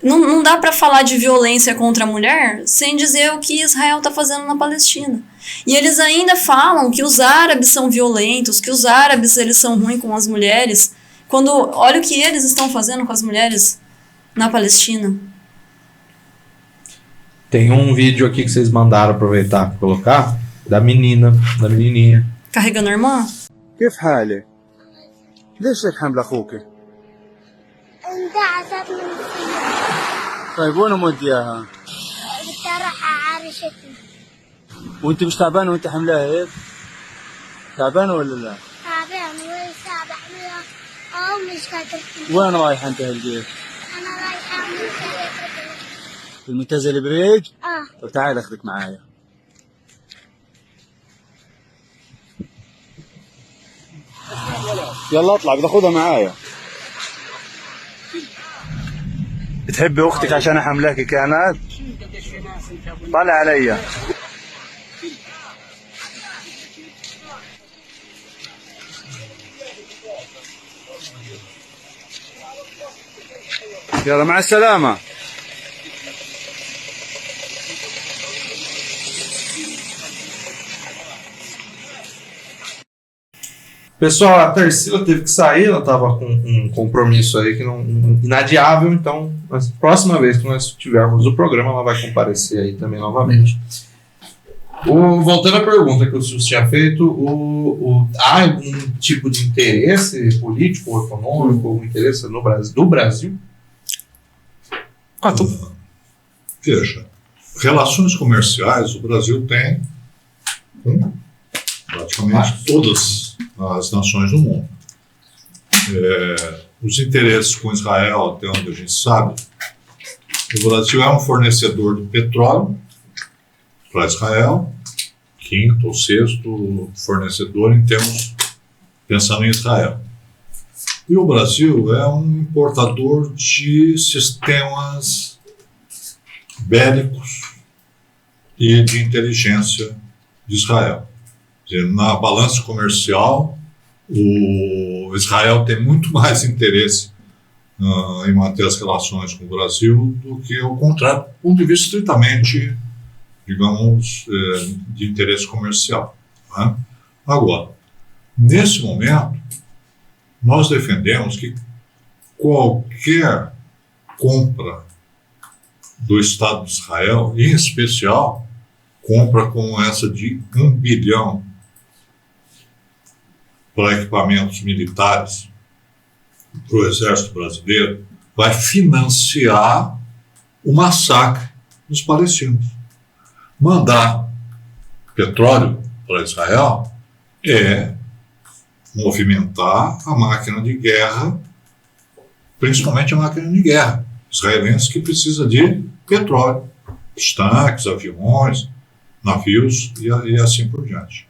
Não dá para falar de violência contra a mulher sem dizer o que Israel está fazendo na Palestina. E eles ainda falam que os árabes são violentos, que os árabes eles são ruins com as mulheres, quando olha o que eles estão fazendo com as mulheres na Palestina. Tem um vídeo aqui que vocês mandaram aproveitar para colocar, da menininha. Carregando a irmã? كيف حالك؟ ليش هيك حامل اخوك؟ انت عصبني من السنة. طيب وين مودياها؟ بدي اروح على عرشتي. وانت مش تعبانه وانت حاملاها هيك؟ تعبانه ولا لا؟ تعبان وساعة بحملها مش قادرة. وين رايحه انت هالجيش؟ انا رايحة في المنتزه البريج؟ اه. طب تعال اخذك معايا. يلا اطلع بدي اخذها معايا. بتحبي اختك عشان حملاكي كانت؟ طلع عليا. يلا مع السلامة. Pessoal, a Tarsila teve que sair, ela estava com um compromisso aí que inadiável, então, na próxima vez que nós tivermos o programa, ela vai comparecer aí também novamente. Voltando à pergunta que o Silvio tinha feito, há algum tipo de interesse político ou econômico, algum interesse do Brasil? Veja, relações comerciais o Brasil tem com praticamente todas as nações do mundo. Os interesses com Israel, até onde a gente sabe, o Brasil é um fornecedor de petróleo para Israel, quinto ou sexto fornecedor em termos, pensando em Israel. E o Brasil é um importador de sistemas bélicos e de inteligência de Israel. Na balança comercial, o Israel tem muito mais interesse em manter as relações com o Brasil do que o contrário, do ponto de vista estritamente, digamos, de interesse comercial. Né? Agora, nesse momento, nós defendemos que qualquer compra do Estado de Israel, em especial, compra como essa de $1 bilhão para equipamentos militares para o Exército Brasileiro, vai financiar o massacre dos palestinos. Mandar petróleo para Israel é movimentar a máquina de guerra, principalmente a máquina de guerra israelense, que precisa de petróleo, os tanques, aviões, navios e assim por diante.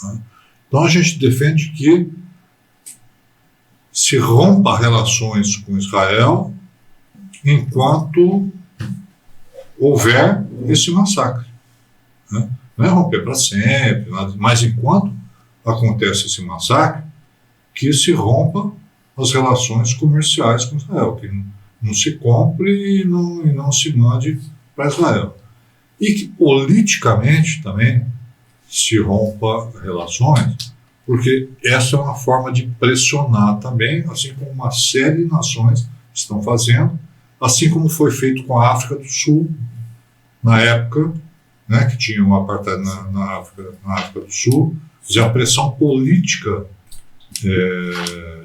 Né? Então a gente defende que se rompa relações com Israel enquanto houver esse massacre. Né? Não é romper para sempre, mas enquanto acontece esse massacre, que se rompa as relações comerciais com Israel, que não se compre e não se mande para Israel. E que politicamente também se rompa relações, porque essa é uma forma de pressionar também, assim como uma série de nações estão fazendo, assim como foi feito com a África do Sul, na época, né, que tinha um apartheid na África do Sul. Quer dizer, a pressão política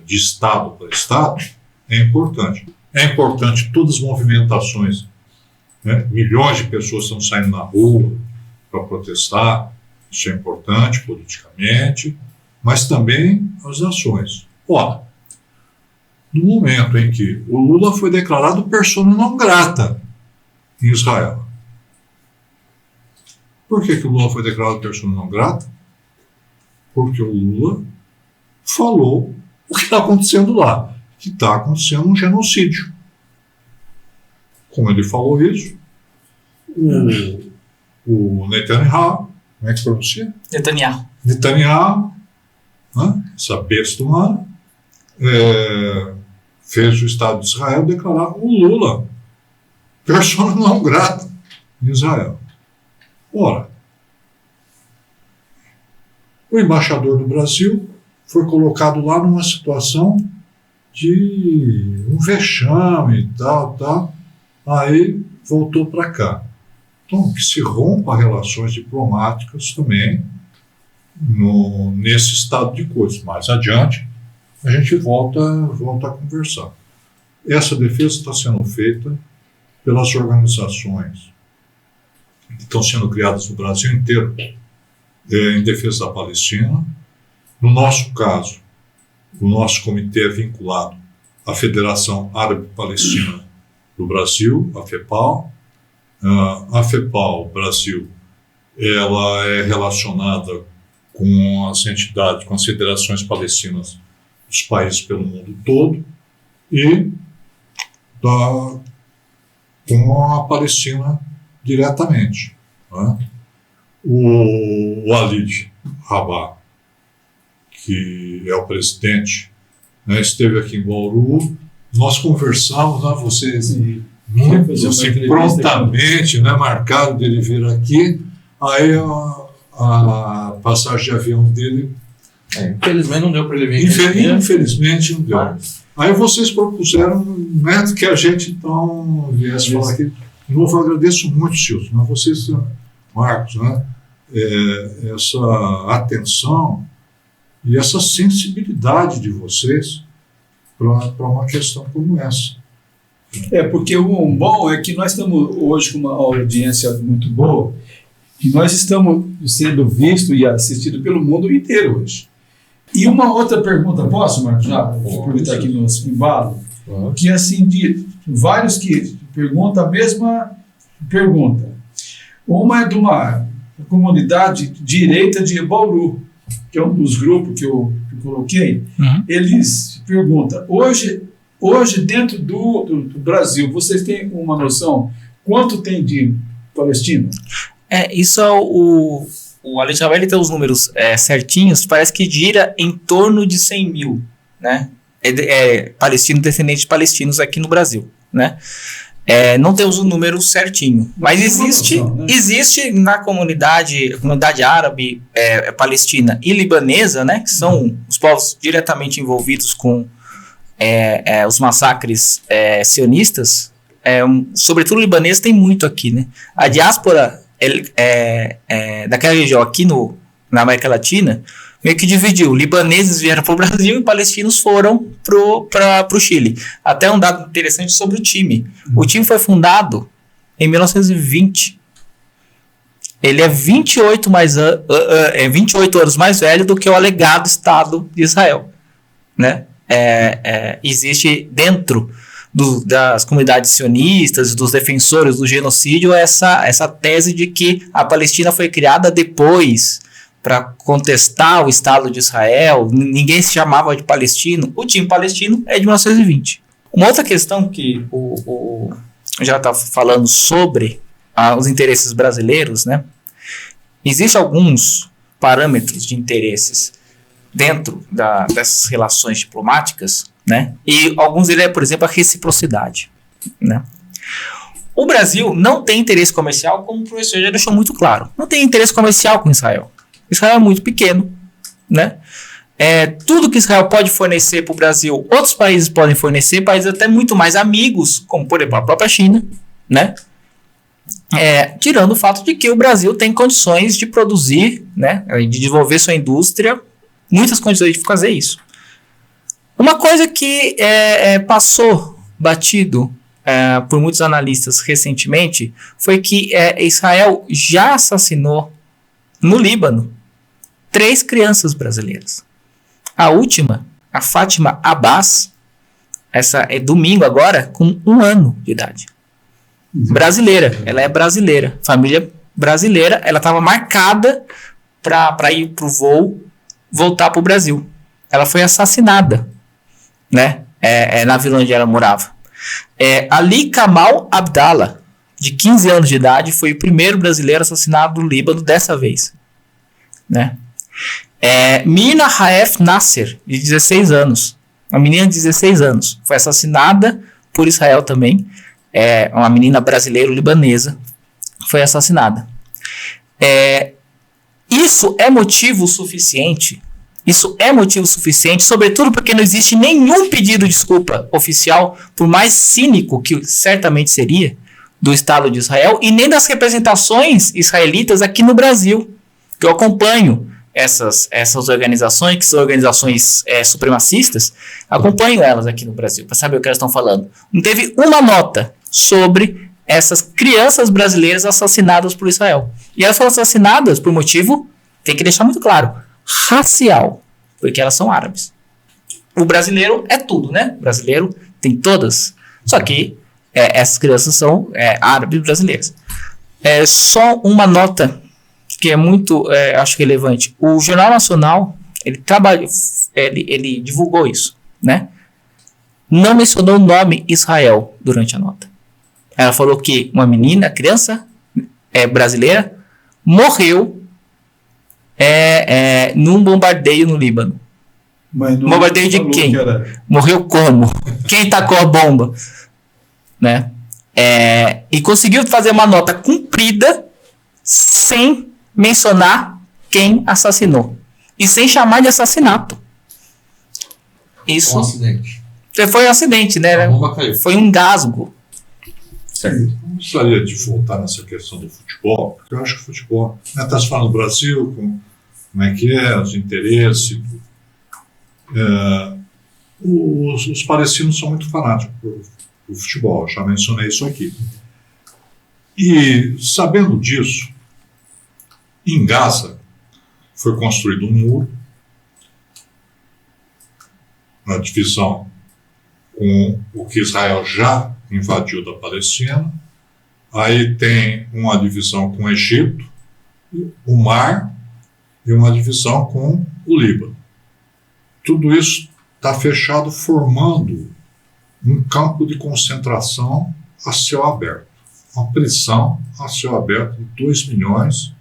de Estado para Estado é importante. É importante todas as movimentações, né? Milhões de pessoas estão saindo na rua para protestar, isso é importante politicamente, mas também as ações. Ora, no momento em que o Lula foi declarado persona não grata em Israel. Por que o Lula foi declarado persona não grata? Porque o Lula falou o que está acontecendo lá, que está acontecendo um genocídio. Como ele falou isso, o Netanyahu, como é que pronuncia? Netanyahu, né, essa besta humana, fez o Estado de Israel declarar o Lula persona não grata em Israel. Ora, o embaixador do Brasil foi colocado lá numa situação de um vexame e tal, aí voltou para cá. Então, que se rompa relações diplomáticas também nesse estado de coisas. Mais adiante, a gente volta a conversar. Essa defesa está sendo feita pelas organizações que estão sendo criadas no Brasil inteiro em defesa da Palestina. No nosso caso, o nosso comitê é vinculado à Federação Árabe Palestina do Brasil, a FEPAL. A FEPAL Brasil, ela é relacionada com as entidades, com as federações palestinas dos países pelo mundo todo e com a Palestina diretamente. Né? O Walid Rabah, que é o presidente, né, esteve aqui em Bauru, nós conversamos, né, vocês prontamente, né, marcaram dele vir aqui, aí a passagem de avião dele... Infelizmente não deu para ele vir. Infelizmente não deu. Aí vocês propuseram, né, que a gente então viesse falar aqui. De novo, eu agradeço muito, Silvio, né, vocês, Marcos, né, essa atenção e essa sensibilidade de vocês para uma questão como essa. Porque o bom é que nós estamos hoje com uma audiência muito boa e nós estamos sendo vistos e assistidos pelo mundo inteiro hoje. E uma outra pergunta, posso, Marcos, já aproveitar aqui no embalo, que assim, de vários que perguntam a mesma pergunta. Uma é de uma comunidade direita de Bauru, que é um dos grupos que eu coloquei. Eles perguntam, hoje dentro do Brasil, vocês têm uma noção quanto tem de palestino? Isso é o Alexandre, ele tem os números certinhos, parece que gira em torno de 100 mil, né? Palestinos, descendentes de palestinos aqui no Brasil, né? Não temos o número certinho, mas existe na comunidade árabe, palestina e libanesa, né? Que são os povos diretamente envolvidos com os massacres sionistas, sobretudo o libanês tem muito aqui, né? A diáspora daquela região aqui na América Latina meio que dividiu. Libaneses vieram para o Brasil e palestinos foram para o Chile. Até um dado interessante sobre o time. O time foi fundado em 1920. Ele é 28 anos mais velho do que o alegado Estado de Israel, né? Existe dentro das comunidades sionistas, dos defensores do genocídio, essa tese de que a Palestina foi criada depois para contestar o Estado de Israel, ninguém se chamava de palestino. O time palestino é de 1920. Uma outra questão que o já está falando sobre os interesses brasileiros, né? Existem alguns parâmetros de interesses dentro dessas relações diplomáticas, né? E alguns deles é, por exemplo, a reciprocidade, né? O Brasil não tem interesse comercial, como o professor já deixou muito claro. Não tem interesse comercial com Israel. Israel é muito pequeno, né? Tudo que Israel pode fornecer para o Brasil, outros países podem fornecer, países até muito mais amigos, como por exemplo a própria China, né? Tirando o fato de que o Brasil tem condições de produzir, né? De desenvolver sua indústria, muitas condições de fazer isso. Uma coisa que passou batido por muitos analistas recentemente foi que Israel já assassinou no Líbano 3 crianças brasileiras. A última, a Fátima Abbas, essa é domingo agora, com 1 ano de idade. Brasileira, ela é brasileira, família brasileira, ela estava marcada para ir para o voo, voltar para o Brasil. Ela foi assassinada, né? Na vila onde ela morava. Ali Kamal Abdallah, de 15 anos de idade, foi o primeiro brasileiro assassinado no Líbano dessa vez, né? Mina Haef Nasser, de 16 anos, uma menina de 16 anos, foi assassinada por Israel também. Uma menina brasileiro-libanesa foi assassinada. Isso é motivo suficiente, sobretudo porque não existe nenhum pedido de desculpa oficial, por mais cínico que certamente seria, do Estado de Israel, e nem das representações israelitas aqui no Brasil, que eu acompanho essas organizações, que são organizações supremacistas, acompanho elas aqui no Brasil, para saber o que elas estão falando. Não teve uma nota sobre essas crianças brasileiras assassinadas por Israel. E elas foram assassinadas por motivo, tem que deixar muito claro, racial, porque elas são árabes. O brasileiro é tudo, né? O brasileiro tem todas. Só que essas crianças são árabes brasileiras. Só uma nota que é muito, acho relevante. O Jornal Nacional, ele divulgou isso, né? Não mencionou o nome Israel durante a nota. Ela falou que uma menina, criança brasileira, morreu num bombardeio no Líbano. Bombardeio de quem? Morreu como? Quem tacou a bomba? Né? E conseguiu fazer uma nota comprida sem mencionar quem assassinou. E sem chamar de assassinato. Isso. Um acidente. Foi um acidente, né? A bomba caiu. Foi um engasgo. Eu gostaria de voltar nessa questão do futebol, porque eu acho que o futebol, está se falando do Brasil, como é que os interesses. Os palestinos são muito fanáticos por futebol, eu já mencionei isso aqui. E, sabendo disso, em Gaza foi construído um muro na divisão com o que Israel já invadiu da Palestina. Aí tem uma divisão com o Egito, o mar e uma divisão com o Líbano. Tudo isso está fechado, formando um campo de concentração a céu aberto. Uma prisão a céu aberto de 2 milhões,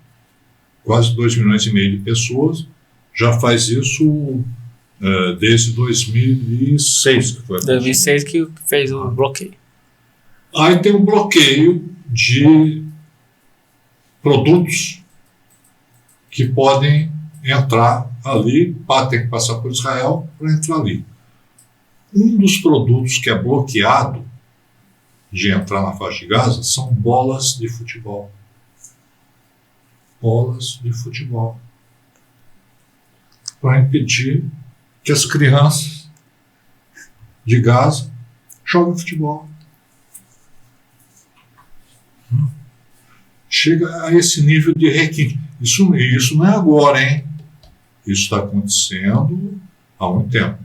quase 2,5 milhões de pessoas. Já faz isso desde 2006. Que foi 2006 que fez o bloqueio. Aí tem um bloqueio de produtos que podem entrar ali, tem que passar por Israel para entrar ali. Um dos produtos que é bloqueado de entrar na faixa de Gaza são bolas de futebol. Bolas de futebol. Para impedir que as crianças de Gaza joguem futebol. Chega a esse nível de requinte. Isso não é agora, hein? Isso está acontecendo há muito tempo.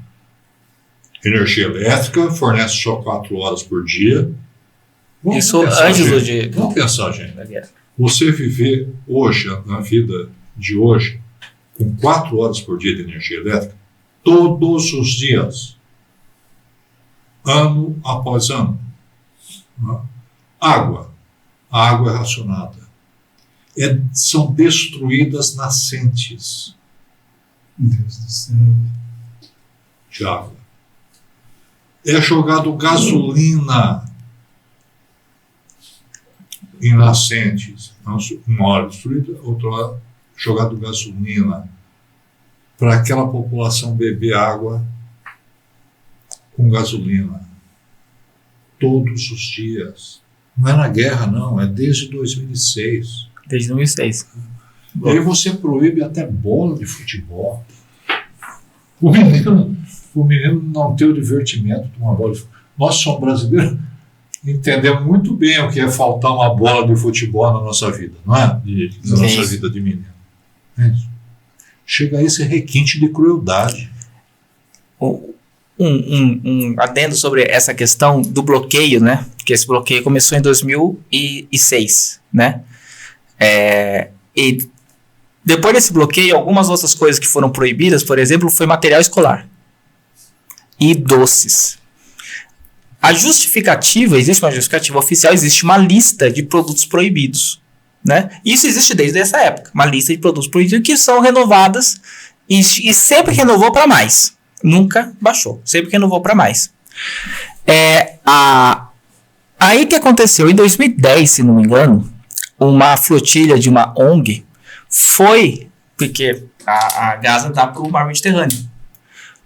energia elétrica, fornece só 4 horas por dia. Isso antes de... Vamos pensar, gente. Você viver hoje, na vida de hoje, com 4 horas por dia de energia elétrica, todos os dias, ano após ano. Água. A água é racionada. São destruídas nascentes de água. É jogado gasolina em nascentes. Uma hora destruída, outra hora jogado gasolina para aquela população beber água com gasolina todos os dias. Não é na guerra, não, é desde 2006. Desde 2006. E aí você proíbe até bola de futebol. O menino não tem o divertimento de uma bola de futebol. Nós somos brasileiros, entendemos muito bem o que é faltar uma bola de futebol na nossa vida, não é? Na nossa vida de menino. Chega a esse requinte de crueldade. Um adendo sobre essa questão do bloqueio, né? Que esse bloqueio começou em 2006, né? E depois desse bloqueio, algumas outras coisas que foram proibidas, por exemplo, foi material escolar e doces. A justificativa, existe uma justificativa oficial, existe uma lista de produtos proibidos, né? Isso existe desde essa época, uma lista de produtos proibidos que são renovadas e sempre renovou para mais. Nunca baixou, sempre renovou para mais. Aí que aconteceu, em 2010, se não me engano, uma flotilha de uma ONG foi, porque a Gaza dá para o mar Mediterrâneo.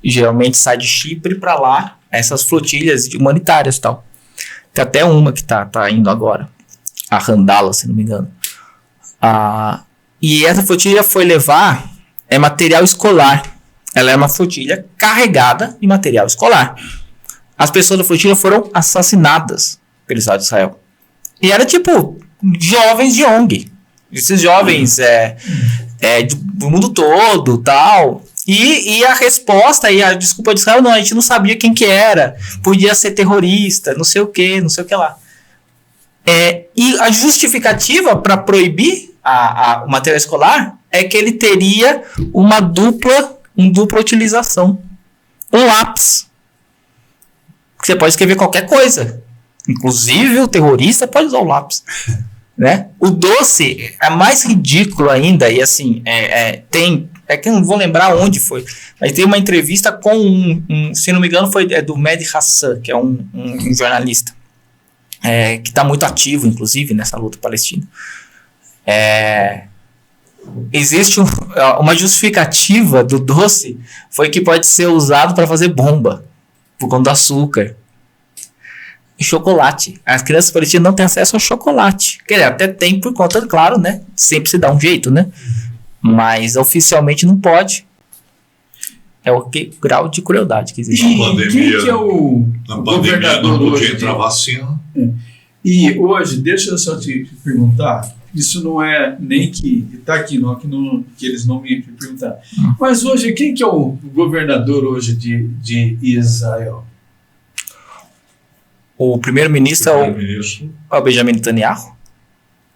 E geralmente sai de Chipre para lá, essas flotilhas humanitárias e tal. Tem até uma que tá indo agora, a Randala, se não me engano. E essa flotilha foi levar material escolar. Ela é uma flotilha carregada de material escolar. As pessoas da flotilha foram assassinadas pelo Estado de Israel. E era tipo jovens de ONG. Esses jovens do mundo todo, tal. E a resposta e a desculpa de Israel, não, a gente não sabia quem que era. Podia ser terrorista, não sei o que lá. E a justificativa para proibir o material escolar é que ele teria uma dupla utilização. Um lápis. Você pode escrever qualquer coisa. Inclusive o terrorista pode usar o lápis. Né? O doce é mais ridículo ainda. E assim, que eu não vou lembrar onde foi. Mas tem uma entrevista com se não me engano, foi do Mehdi Hassan, que é um jornalista. Que está muito ativo, inclusive, nessa luta palestina. Existe uma justificativa do doce, foi que pode ser usado para fazer bomba, por conta do açúcar e chocolate. As crianças palestinas não têm acesso ao chocolate, quer dizer, até tem por conta, claro, né? Sempre se dá um jeito, né? Mas oficialmente não pode. É o grau de crueldade que existe. Na pandemia, quem que é o governador não podia entrar vacina. E hoje, deixa eu só te perguntar, isso não é nem que está aqui, não, que eles não me perguntaram. Mas hoje, quem que é o governador hoje de Israel? O primeiro-ministro é o Benjamin Netanyahu.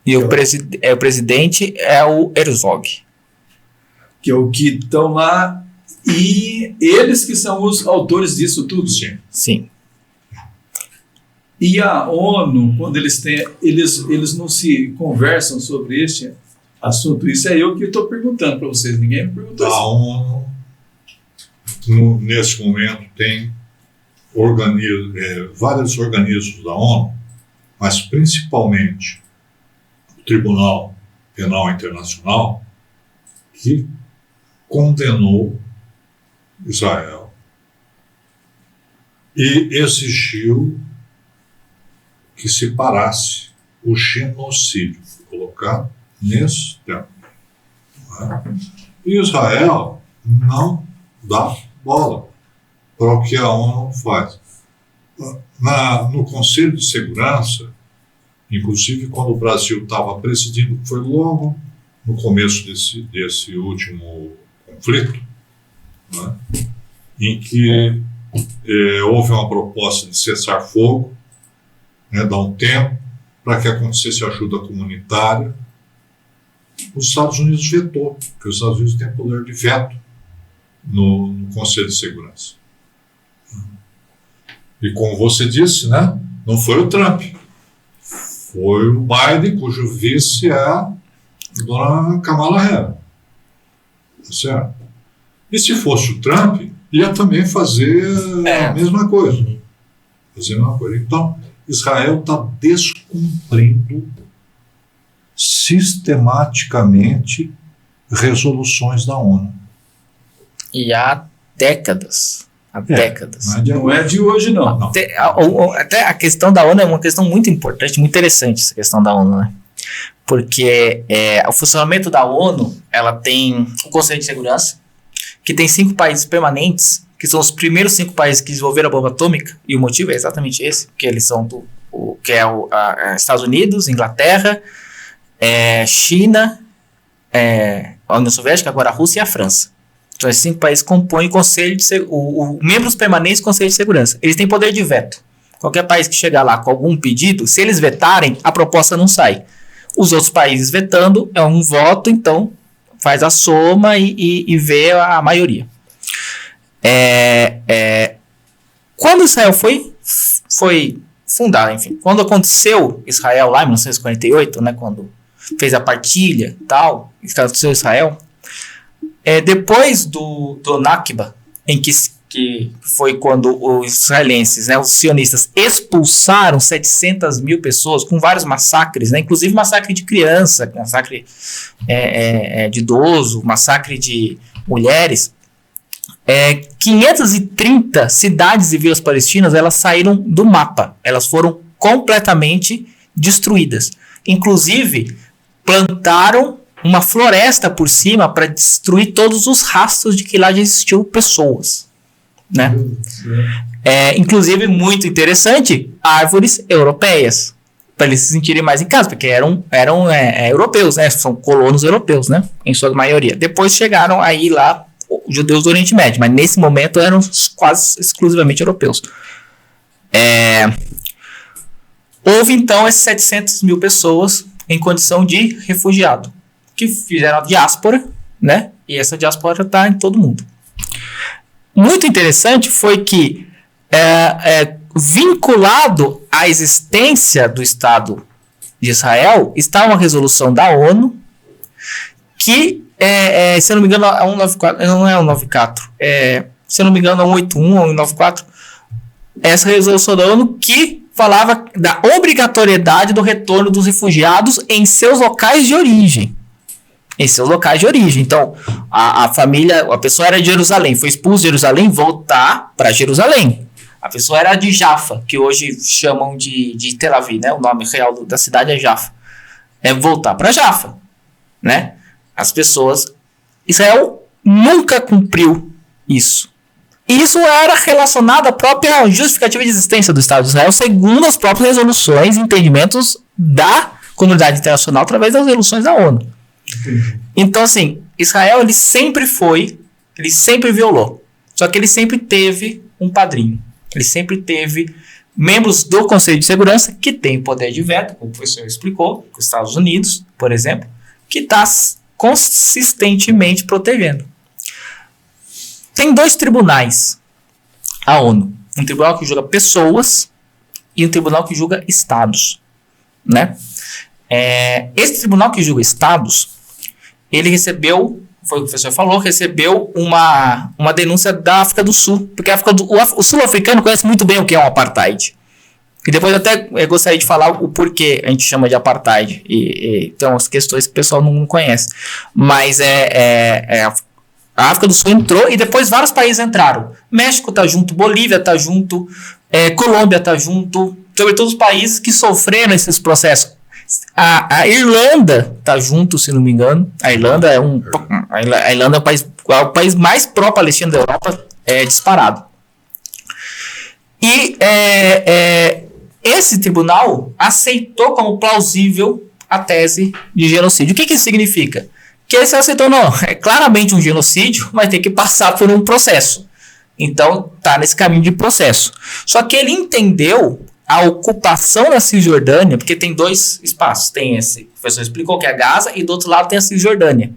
E o presidente é o Herzog. Que é o que estão lá, e eles que são os autores disso tudo? Sim. E a ONU, quando eles não se conversam sobre este assunto? Isso é eu que estou perguntando para vocês, ninguém me perguntou isso. A ONU, nesse momento, tem vários organismos da ONU, mas principalmente o Tribunal Penal Internacional, que condenou Israel e exigiu que se parasse o genocídio, colocado nesse tempo. E Israel não dá bola para o que a ONU faz. No Conselho de Segurança, inclusive quando o Brasil estava presidindo, foi logo no começo desse último conflito, né, em que houve uma proposta de cessar fogo, né, dar um tempo para que acontecesse ajuda comunitária. Os Estados Unidos vetou, porque os Estados Unidos têm poder de veto no Conselho de Segurança. E como você disse, né, não foi o Trump, foi o Biden, cujo vice é a dona Kamala Harris. Tá certo? E se fosse o Trump, ia também fazer a mesma coisa. Então, Israel está descumprindo sistematicamente resoluções da ONU. E há décadas. Décadas. Não é de hoje, não. Até a questão da ONU é uma questão muito importante, muito interessante, essa questão da ONU, né? Porque o funcionamento da ONU, ela tem o Conselho de Segurança, que tem 5 países permanentes, que são os primeiros 5 países que desenvolveram a bomba atômica, e o motivo é exatamente esse, que eles são Estados Unidos, Inglaterra, China, a União Soviética, agora a Rússia e a França. Então, esses 5 países compõem o Conselho de membros permanentes do Conselho de Segurança. Eles têm poder de veto. Qualquer país que chegar lá com algum pedido, se eles vetarem, a proposta não sai. Os outros países vetando, é um voto, então faz a soma e vê a maioria. Quando Israel foi fundada, enfim, quando aconteceu Israel lá em 1948, né, quando fez a partilha e tal, aconteceu Israel, depois do Nakba, em que foi quando os israelenses, né, os sionistas, expulsaram 700 mil pessoas com vários massacres, né, inclusive massacre de criança, massacre de idoso, massacre de mulheres. 530 cidades e vilas palestinas, elas saíram do mapa, elas foram completamente destruídas. Inclusive, plantaram uma floresta por cima para destruir todos os rastros de que lá já existiam pessoas, né? Inclusive, muito interessante, árvores europeias, para eles se sentirem mais em casa, porque eram europeus, né? São colonos europeus, né? Em sua maioria. Depois chegaram aí lá os judeus do Oriente Médio, mas nesse momento eram quase exclusivamente europeus. Houve então esses 700 mil pessoas em condição de refugiado, que fizeram a diáspora, né? E essa diáspora está em todo mundo. Muito interessante foi que, vinculado à existência do Estado de Israel, está uma resolução da ONU que, se eu não me engano, é 194, não é 194, se eu não me engano, é 181 ou 194, essa resolução da ONU que falava da obrigatoriedade do retorno dos refugiados em seus locais de origem. Então, a família, a pessoa era de Jerusalém, foi expulsa de Jerusalém, voltar para Jerusalém. A pessoa era de Jaffa, que hoje chamam de Tel Aviv, né? O nome real da cidade é Jaffa. Voltar para Jaffa, né? As pessoas... Israel nunca cumpriu isso. Isso era relacionado à própria justificativa de existência do Estado de Israel, segundo as próprias resoluções e entendimentos da comunidade internacional através das resoluções da ONU. Então, assim, Israel, ele sempre violou. Só que ele sempre teve um padrinho. Ele sempre teve membros do Conselho de Segurança que tem poder de veto, como o professor explicou, os Estados Unidos, por exemplo, que está consistentemente protegendo. Tem 2 tribunais, a ONU. Um tribunal que julga pessoas e um tribunal que julga estados, né? Esse tribunal que julga estados, ele recebeu, foi o que o professor falou, recebeu uma denúncia da África do Sul, porque o sul-africano conhece muito bem o que é um apartheid. E depois eu até gostaria de falar o porquê a gente chama de apartheid. E tem umas questões que o pessoal não conhece. Mas a África do Sul entrou e depois vários países entraram. México está junto, Bolívia está junto, Colômbia está junto, sobretudo os países que sofreram esses processos. A Irlanda está junto, se não me engano. A Irlanda é o país mais pró-palestino da Europa, disparado. E esse tribunal aceitou como plausível a tese de genocídio. O que isso significa? Que ele aceitou, não, é claramente um genocídio, mas tem que passar por um processo. Então, tá nesse caminho de processo. Só que ele entendeu a ocupação da Cisjordânia, porque tem dois espaços. Tem esse, o professor explicou, que é Gaza, e do outro lado tem a Cisjordânia,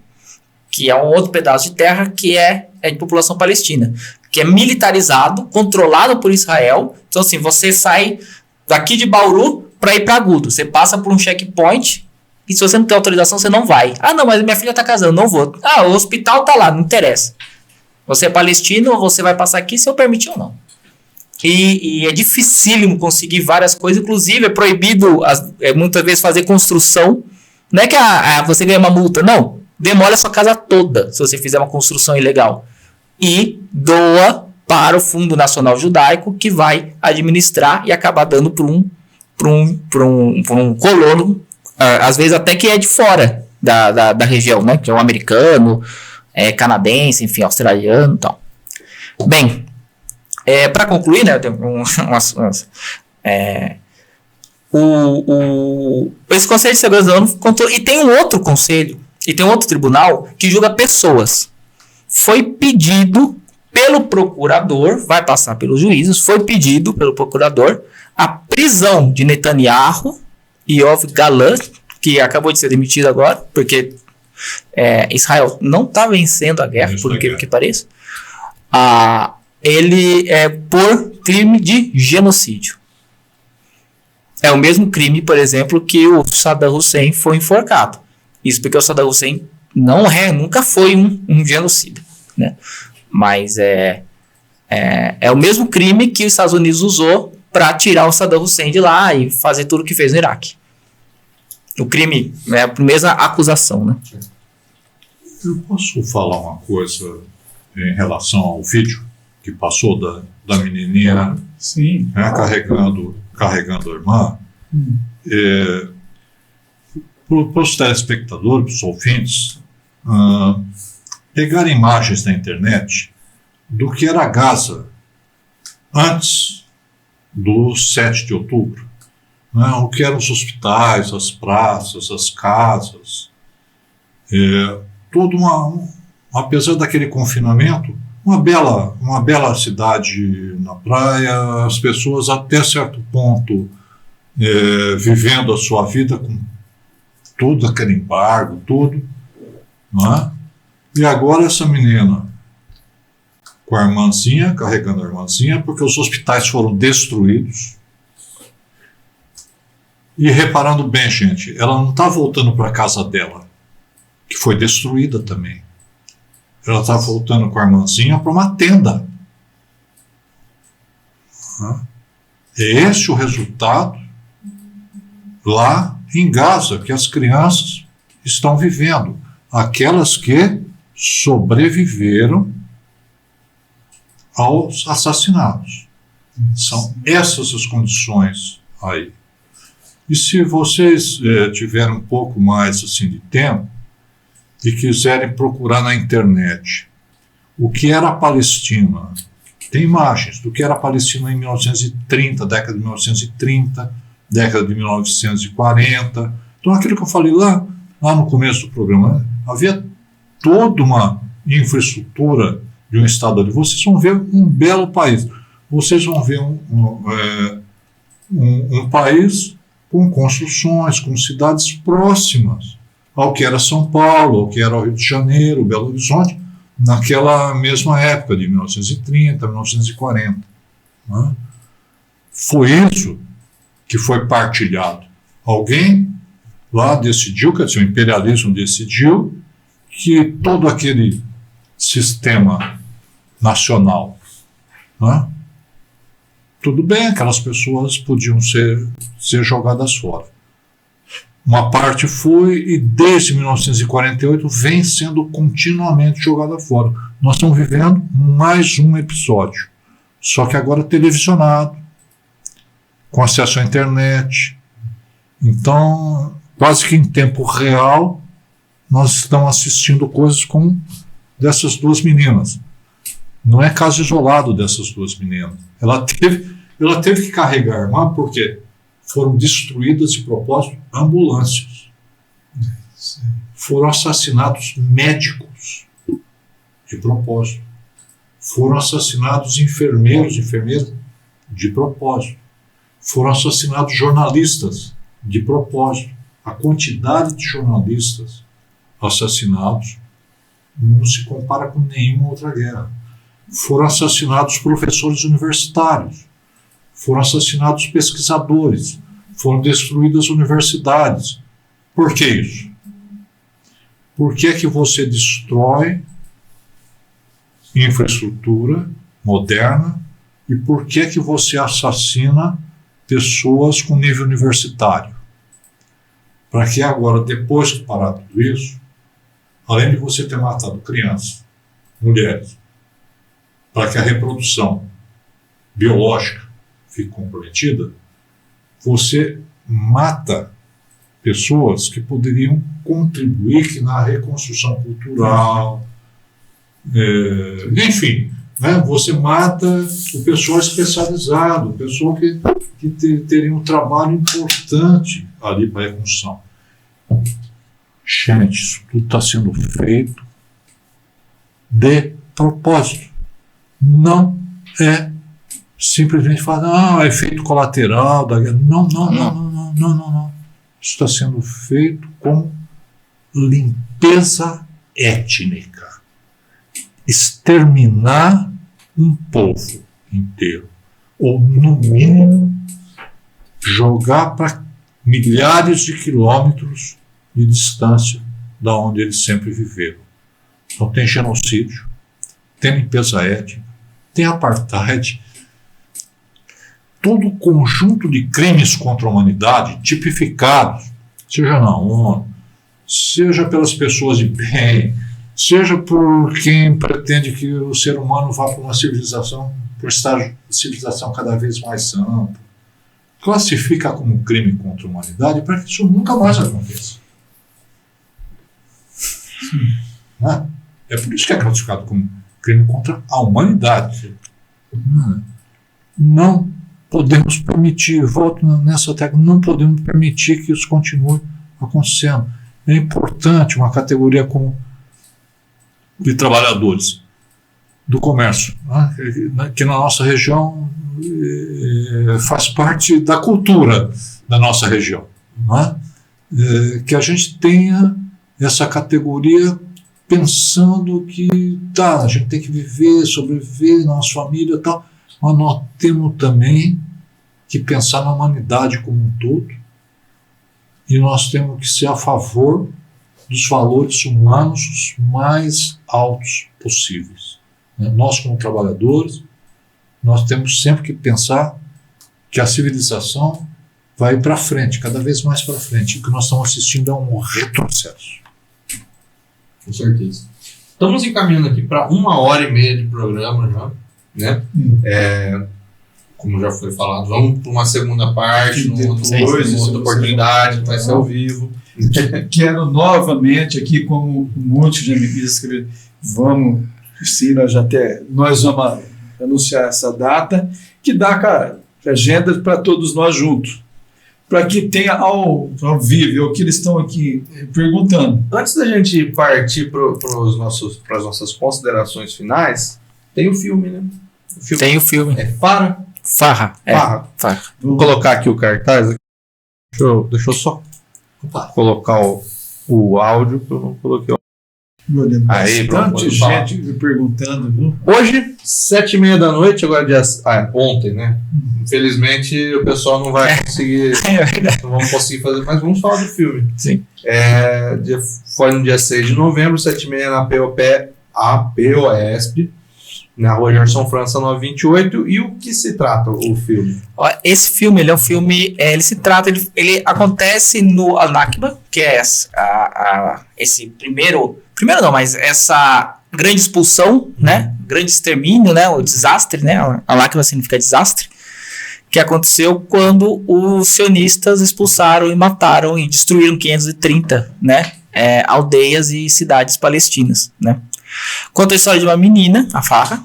que é um outro pedaço de terra que é de população palestina, que é militarizado, controlado por Israel. Então, assim, você sai daqui de Bauru para ir para Agudo. Você passa por um checkpoint e se você não tem autorização, você não vai. Ah, não, mas minha filha tá casando, não vou. Ah, o hospital tá lá, não interessa. Você é palestino, você vai passar aqui se eu permitir ou não. E é dificílimo conseguir várias coisas, inclusive é proibido muitas vezes fazer construção. Não é que você ganha uma multa, não. Demole a sua casa toda se você fizer uma construção ilegal. E doa para o Fundo Nacional Judaico, que vai administrar e acabar dando para um colono, às vezes até que é de fora da região, né? Que é um americano, canadense, enfim, australiano e tal. Bem, para concluir, né? Esse Conselho de Segurança da ONU controlou, e tem um outro conselho, e tem um outro tribunal que julga pessoas. Foi pedido pelo procurador, vai passar pelos juízes, foi pedido pelo procurador a prisão de Netanyahu e Yoav Gallant, que acabou de ser demitido agora, porque Israel não está vencendo a guerra, por incrível que pareça. Ele é por crime de genocídio. É o mesmo crime, por exemplo, que o Saddam Hussein foi enforcado. Isso porque o Saddam Hussein nunca foi um genocida, né? Mas é o mesmo crime que os Estados Unidos usou para tirar o Saddam Hussein de lá e fazer tudo o que fez no Iraque. O crime é a mesma acusação, né? Eu posso falar uma coisa em relação ao vídeo que passou da menininha, Sim. Carregando a irmã? Para os telespectadores, para os ouvintes, pegar imagens na internet do que era Gaza antes do 7 de outubro. O que eram os hospitais, as praças, as casas. Apesar daquele confinamento, uma bela cidade na praia, as pessoas até certo ponto vivendo a sua vida com todo aquele embargo, tudo. Não é? E agora essa menina com a irmãzinha, carregando a irmãzinha, porque os hospitais foram destruídos. E reparando bem, gente, ela não está voltando para a casa dela, que foi destruída também. Ela está voltando com a irmãzinha para uma tenda. É esse o resultado lá em Gaza, que as crianças estão vivendo. Aquelas que sobreviveram aos assassinatos. São essas as condições aí. E se vocês tiverem um pouco mais assim, de tempo e quiserem procurar na internet o que era a Palestina, tem imagens do que era a Palestina em 1930, década de 1930, década de 1940. Então, aquilo que eu falei lá no começo do programa, havia toda uma infraestrutura de um Estado ali. Vocês vão ver um belo país. Vocês vão ver um país com construções, com cidades próximas ao que era São Paulo, ao que era o Rio de Janeiro, Belo Horizonte, naquela mesma época, de 1930, 1940. Né? Foi isso que foi partilhado. Alguém lá decidiu, quer dizer, o imperialismo decidiu que todo aquele sistema nacional, né? Tudo bem, aquelas pessoas podiam ser jogadas fora. Uma parte foi, e desde 1948 vem sendo continuamente jogada fora. Nós estamos vivendo mais um episódio, só que agora televisionado, com acesso à internet. Então, quase que em tempo real, nós estamos assistindo coisas como dessas duas meninas. Não é caso isolado dessas duas meninas. Ela teve que carregar a irmã porque foram destruídas de propósito ambulâncias. Foram assassinados médicos de propósito. Foram assassinados enfermeiros e enfermeiras de propósito. Foram assassinados jornalistas de propósito. A quantidade de jornalistas assassinados não se compara com nenhuma outra guerra. Foram assassinados professores universitários. Foram assassinados pesquisadores. Foram destruídas universidades. Por que isso? Por que é que você destrói infraestrutura moderna e por que é que você assassina pessoas com nível universitário? Para que agora, depois de parar tudo isso, além de você ter matado crianças, mulheres, para que a reprodução biológica fique comprometida, você mata pessoas que poderiam contribuir na reconstrução cultural, enfim, né? Você mata o pessoal especializado, o pessoal que teria um trabalho importante ali para a reconstrução. Gente, isso tudo está sendo feito de propósito. Não é simplesmente falar, efeito colateral da guerra. Não. Isso está sendo feito com limpeza étnica. Exterminar um povo inteiro. Ou, no mínimo, jogar para milhares de quilômetros de distância da onde eles sempre viveram. Então tem genocídio, tem limpeza étnica, tem apartheid, todo o conjunto de crimes contra a humanidade tipificados, seja na ONU, seja pelas pessoas de bem, seja por quem pretende que o ser humano vá para uma civilização, por estar civilização cada vez mais ampla, classifica como crime contra a humanidade para que isso nunca mais aconteça. Né? É por isso que é classificado como crime contra a humanidade. Não podemos permitir, volto nessa tecla, não podemos permitir que isso continue acontecendo. É importante uma categoria como de trabalhadores do comércio, né, que na nossa região faz parte da cultura da nossa região, né, que a gente tenha essa categoria pensando que a gente tem que viver, sobreviver, nossa família e tal, mas nós temos também que pensar na humanidade como um todo e nós temos que ser a favor dos valores humanos os mais altos possíveis. Nós, como trabalhadores, nós temos sempre que pensar que a civilização vai para frente, cada vez mais para frente. O que nós estamos assistindo é um retrocesso. Com certeza. Estamos encaminhando aqui para 1h30 de programa já, né? Como já foi falado, vamos para uma segunda parte, outra oportunidade, vai ser ao vivo. Quero novamente aqui, como muitos já me escreveram, nós vamos anunciar essa data, que dá, cara, agenda para todos nós juntos, para que tenha ao vivo, o que eles estão aqui perguntando. Antes da gente partir para as nossas considerações finais, tem o filme, né? Tem o filme. É Farra? Farra. Vou colocar aqui o cartaz. Deixa eu só colocar o áudio, que eu não coloquei. Aí, bastante gente me perguntando, viu? Hoje, 7h30 da noite, agora ontem, né? Infelizmente o pessoal não vai conseguir, não vamos conseguir fazer, mas vamos falar do filme. Sim. Foi no dia 6 de novembro, 7h30 na APOESP, na Rua Gerson França 928. E o que se trata o filme? Esse filme, ele é um filme, ele acontece no Al-Nakba, que é esse primeiro não, mas essa grande expulsão, né, grande extermínio, né, o desastre, né, Al-Nakba significa desastre, que aconteceu quando os sionistas expulsaram e mataram e destruíram 530, né, aldeias e cidades palestinas, né. Conta a história de uma menina, a Farra,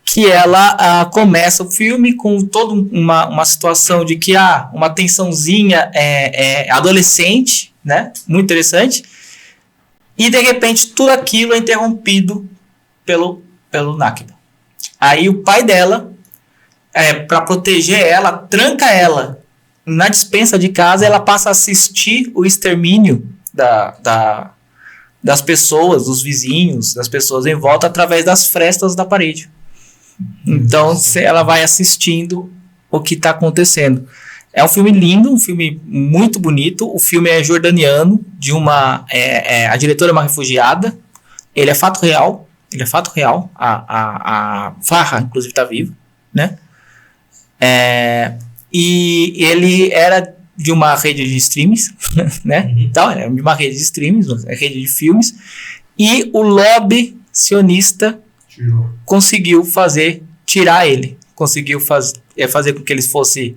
que ela começa o filme com toda uma situação de que uma tensãozinha adolescente, né, muito interessante, e de repente tudo aquilo é interrompido pelo Nakba, Aí o pai dela, para proteger ela, tranca ela na despensa de casa, ela passa a assistir o extermínio das pessoas, dos vizinhos, das pessoas em volta, através das frestas da parede. Então, ela vai assistindo o que está acontecendo. É um filme lindo, um filme muito bonito. O filme é jordaniano, a diretora é uma refugiada. Ele é fato real. A Farha, inclusive, está viva, né? E ele era de uma rede de streams, né? Então, era de uma rede de streams, uma rede de filmes. E o lobby sionista conseguiu tirar ele. Conseguiu fazer com que ele fosse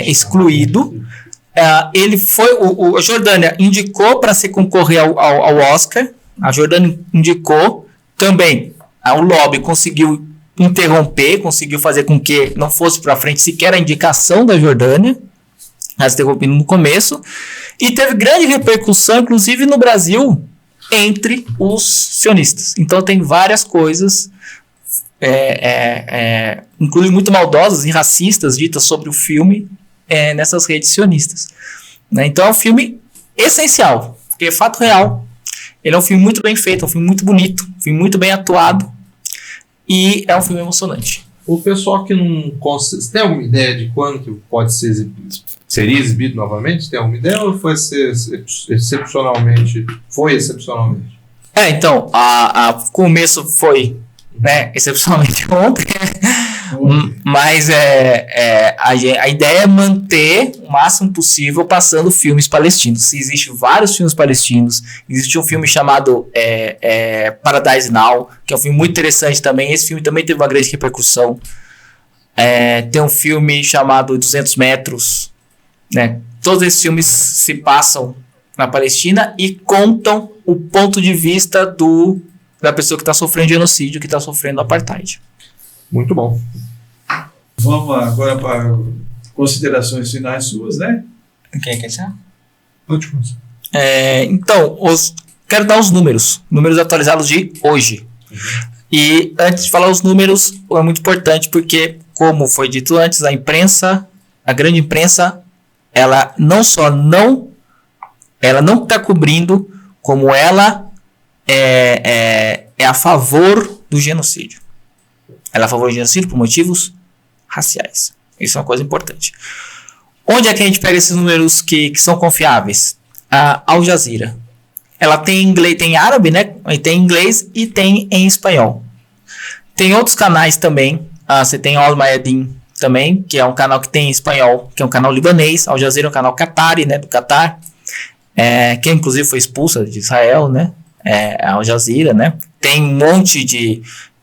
excluído. Ele foi... A Jordânia indicou para se concorrer ao Oscar. A Jordânia indicou também. O lobby conseguiu interromper, conseguiu fazer com que não fosse para frente sequer a indicação da Jordânia. Ela se interrompeu no começo. E teve grande repercussão, inclusive no Brasil, entre os sionistas. Então tem várias coisas, inclusive muito maldosas e racistas, ditas sobre o filme nessas redes sionistas. Né? Então é um filme essencial, porque é fato real. Ele é um filme muito bem feito, é um filme muito bonito, um filme muito bem atuado e é um filme emocionante. O pessoal que não consegue... Você tem alguma ideia de quando que pode seria exibido novamente? Você tem alguma ideia ou foi excepcionalmente? Foi excepcionalmente? Então, o começo foi, né, excepcionalmente ontem. Mas a ideia é manter o máximo possível passando filmes palestinos. Existem vários filmes palestinos. Existe um filme chamado Paradise Now, que é um filme muito interessante também. Esse filme também teve uma grande repercussão. Tem um filme chamado 200 Metros. Né? Todos esses filmes se passam na Palestina e contam o ponto de vista da pessoa que está sofrendo genocídio, que está sofrendo apartheid. Muito bom. Vamos agora para considerações finais suas, né? Quem quer ser? Pode começar. Então, quero dar os números atualizados de hoje. E antes de falar os números, é muito importante porque, como foi dito antes, a grande imprensa, ela não está cobrindo, como ela é a favor do genocídio. Ela é a favor do genocídio por motivos raciais. Isso é uma coisa importante. Onde é que a gente pega esses números que são confiáveis? A Al Jazeera. Ela tem inglês, tem árabe, né? Tem inglês e tem em espanhol. Tem outros canais também. Você tem Al Mayadin também, que é um canal que tem em espanhol, que é um canal libanês. Al Jazeera é um canal qatari, né? Do Catar. Que inclusive foi expulsa de Israel, né? A Al Jazeera, né? Tem um monte de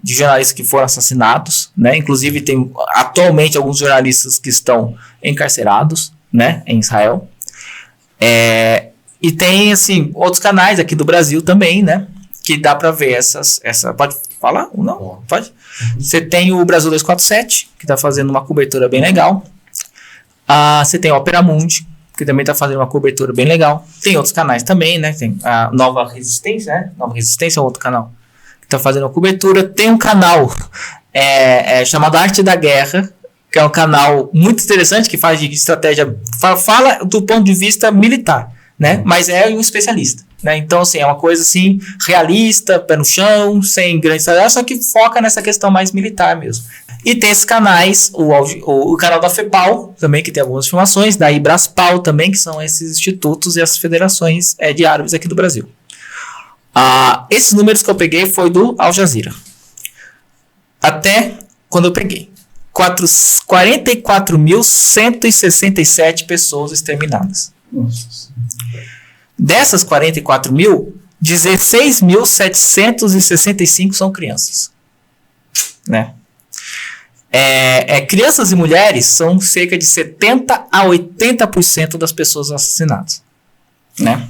jornalistas que foram assassinados, né? Inclusive tem atualmente alguns jornalistas que estão encarcerados, né? Em Israel. E tem, assim, outros canais aqui do Brasil também, né? Que dá pra ver pode falar? Não? Pode? Você tem o Brasil 247, que tá fazendo uma cobertura bem legal. Você tem o Opera Mundi, que também tá fazendo uma cobertura bem legal. Tem outros canais também, né? Tem a Nova Resistência, né? Nova Resistência é outro canal que tá fazendo uma cobertura. Tem um canal chamado Arte da Guerra, que é um canal muito interessante, que faz de estratégia, fala do ponto de vista militar, né? Mas é um especialista, né? Então, assim, é uma coisa assim, realista, pé no chão, sem grande estratégia, só que foca nessa questão mais militar mesmo. E tem esses canais, o canal da FEPAL também, que tem algumas informações, da Ibraspal também, que são esses institutos e as federações de árabes aqui do Brasil. Esses números que eu peguei foi do Al Jazeera. Até quando eu peguei. 44.167 pessoas exterminadas. Nossa. Dessas 44 mil, 16.765 são crianças. Né? Crianças e mulheres são cerca de 70% a 80% das pessoas assassinadas. Né?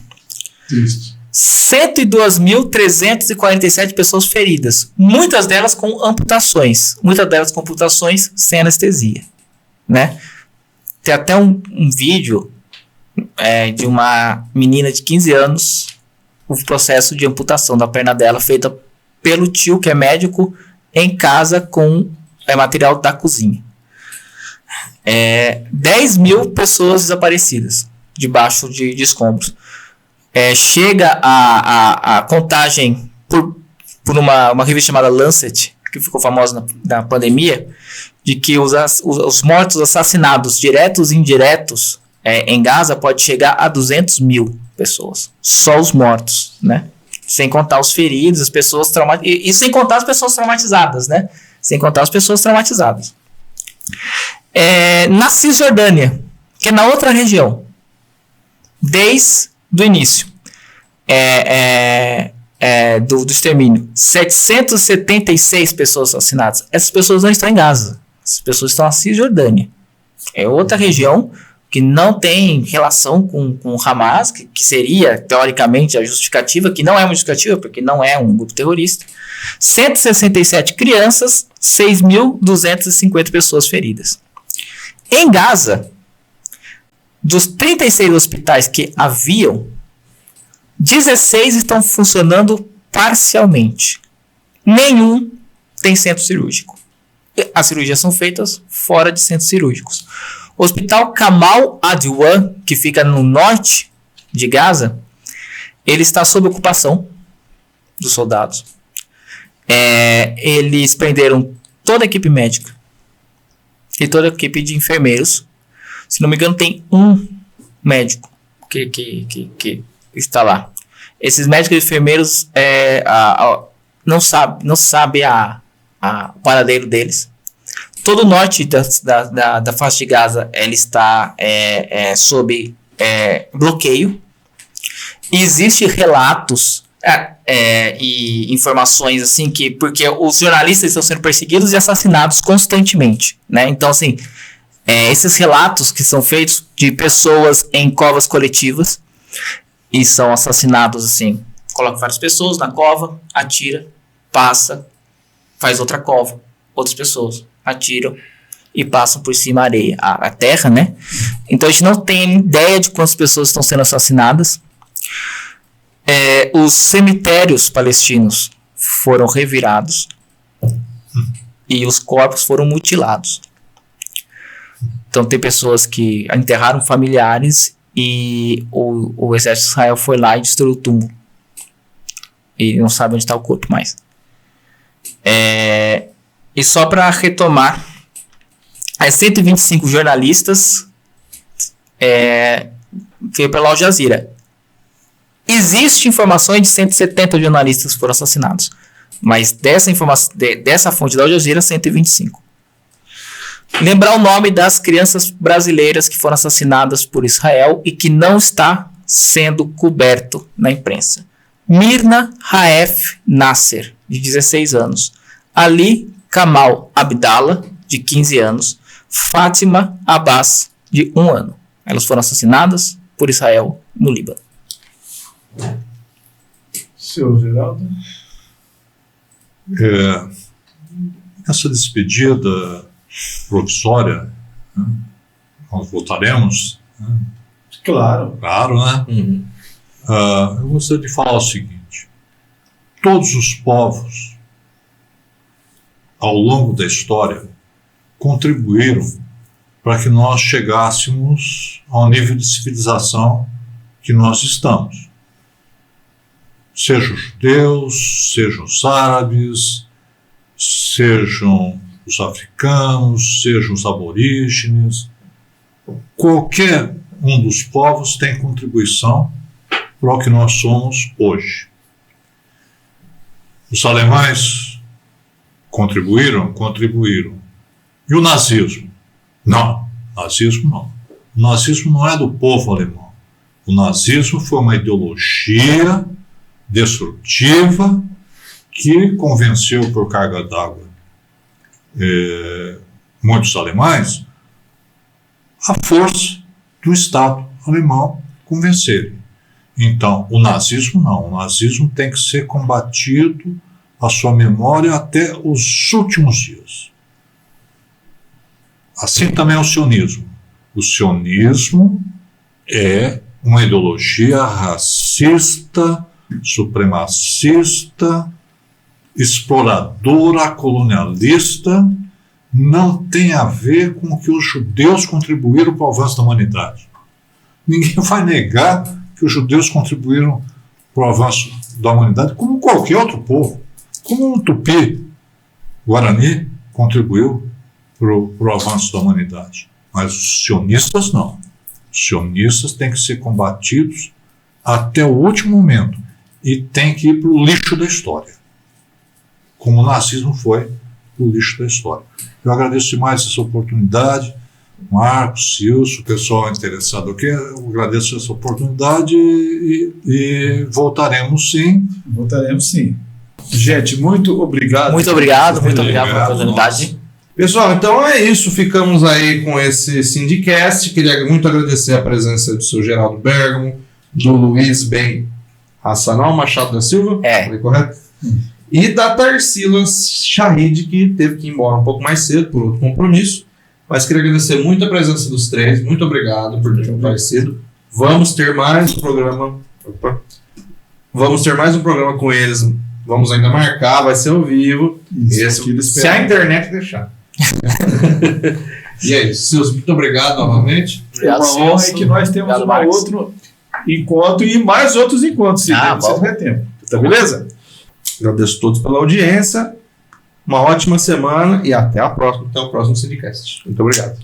Isso. 102.347 pessoas feridas. Muitas delas com amputações. Muitas delas com amputações sem anestesia. Né? Tem até um vídeo de uma menina de 15 anos, o processo de amputação da perna dela feita pelo tio, que é médico, em casa com material da cozinha. 10 mil pessoas desaparecidas debaixo de escombros. Chega a contagem por uma revista chamada Lancet, que ficou famosa na pandemia, de que os mortos assassinados diretos e indiretos em Gaza pode chegar a 200 mil pessoas. Só os mortos, né? Sem contar os feridos, as pessoas traumatizadas. E sem contar as pessoas traumatizadas, né? Sem contar as pessoas traumatizadas. Na Cisjordânia, que é na outra região, desde o início do extermínio, 776 pessoas assassinadas. Essas pessoas não estão em Gaza. Essas pessoas estão na Cisjordânia. É outra região que não tem relação com o Hamas, que seria, teoricamente, a justificativa, que não é uma justificativa, porque não é um grupo terrorista. 167 crianças, 6.250 pessoas feridas. Em Gaza, dos 36 hospitais que haviam, 16 estão funcionando parcialmente. Nenhum tem centro cirúrgico. As cirurgias são feitas fora de centros cirúrgicos. O Hospital Kamal Adwan, que fica no norte de Gaza, ele está sob ocupação dos soldados. Eles prenderam toda a equipe médica e toda a equipe de enfermeiros. Se não me engano, tem um médico que está lá. Esses médicos e enfermeiros não sabe o paradeiro deles. Todo o norte da faixa de Gaza ele está sob bloqueio. E existem relatos e informações assim porque os jornalistas estão sendo perseguidos e assassinados constantemente, né? Então, assim, esses relatos que são feitos de pessoas em covas coletivas e são assassinados assim, coloca várias pessoas na cova, atira, passa, faz outra cova, outras pessoas atiram e passam por cima a terra, né? Então a gente não tem ideia de quantas pessoas estão sendo assassinadas. Os cemitérios palestinos foram revirados e os corpos foram mutilados. Então tem pessoas que enterraram familiares e o exército de Israel foi lá e destruiu o túmulo. E não sabe onde está o corpo mais. E só para retomar, 125 jornalistas veio pela Al Jazeera. Existem informações de 170 jornalistas que foram assassinados, mas dessa fonte da Al Jazeera, 125. Lembrar o nome das crianças brasileiras que foram assassinadas por Israel e que não está sendo coberto na imprensa. Mirna Raef Nasser, de 16 anos. Ali Kamal Abdallah, de 15 anos. Fátima Abbas, de 1 ano. Elas foram assassinadas por Israel no Líbano. Seu Geraldo? Essa despedida profissória, né? Nós voltaremos. Né? Claro. Claro, né? Uhum. Eu gostaria de falar o seguinte: todos os povos, ao longo da história, contribuíram para que nós chegássemos ao nível de civilização que nós estamos. Sejam os judeus, sejam os árabes, sejam os africanos, sejam os aborígenes. Qualquer um dos povos tem contribuição para o que nós somos hoje. Os alemães contribuíram? Contribuíram. E o nazismo? Não, nazismo não. O nazismo não é do povo alemão. O nazismo foi uma ideologia destrutiva que convenceu por carga d'água muitos alemães a força do Estado alemão convencerem. Então, o nazismo não. O nazismo tem que ser combatido, a sua memória, até os últimos dias. Assim também é o sionismo. O sionismo é uma ideologia racista, supremacista, exploradora, colonialista, não tem a ver com o que os judeus contribuíram para o avanço da humanidade. Ninguém vai negar que os judeus contribuíram para o avanço da humanidade, como qualquer outro povo. Como o Tupi, Guarani, contribuiu para o avanço da humanidade. Mas os sionistas não. Os sionistas têm que ser combatidos até o último momento e têm que ir para o lixo da história, como o nazismo foi o lixo da história. Eu agradeço demais essa oportunidade, Marcos, Silso, o pessoal interessado aqui, eu agradeço essa oportunidade e voltaremos sim. Voltaremos sim. Gente, muito obrigado. Muito obrigado pela oportunidade. Pessoal, então é isso. Ficamos aí com esse Sindicast. Queria muito agradecer a presença do seu Geraldo Bergamo, do Luiz Ben Hassanal Machado da Silva. Falei correto? E da Tarsila Shahid, que teve que ir embora um pouco mais cedo por outro compromisso. Mas queria agradecer muito a presença dos três. Muito obrigado por terem aparecido. Vamos ter mais um programa. Vamos ter mais um programa com eles. Vamos ainda marcar, vai ser ao vivo. Se a internet deixar. E é isso. Silvio, muito obrigado novamente. É uma honra que nós temos outro encontro e mais outros encontros, se tiver tempo. Tá beleza? Agradeço a todos pela audiência. Uma ótima semana e até a próxima. Até o próximo Sindicast. Muito obrigado.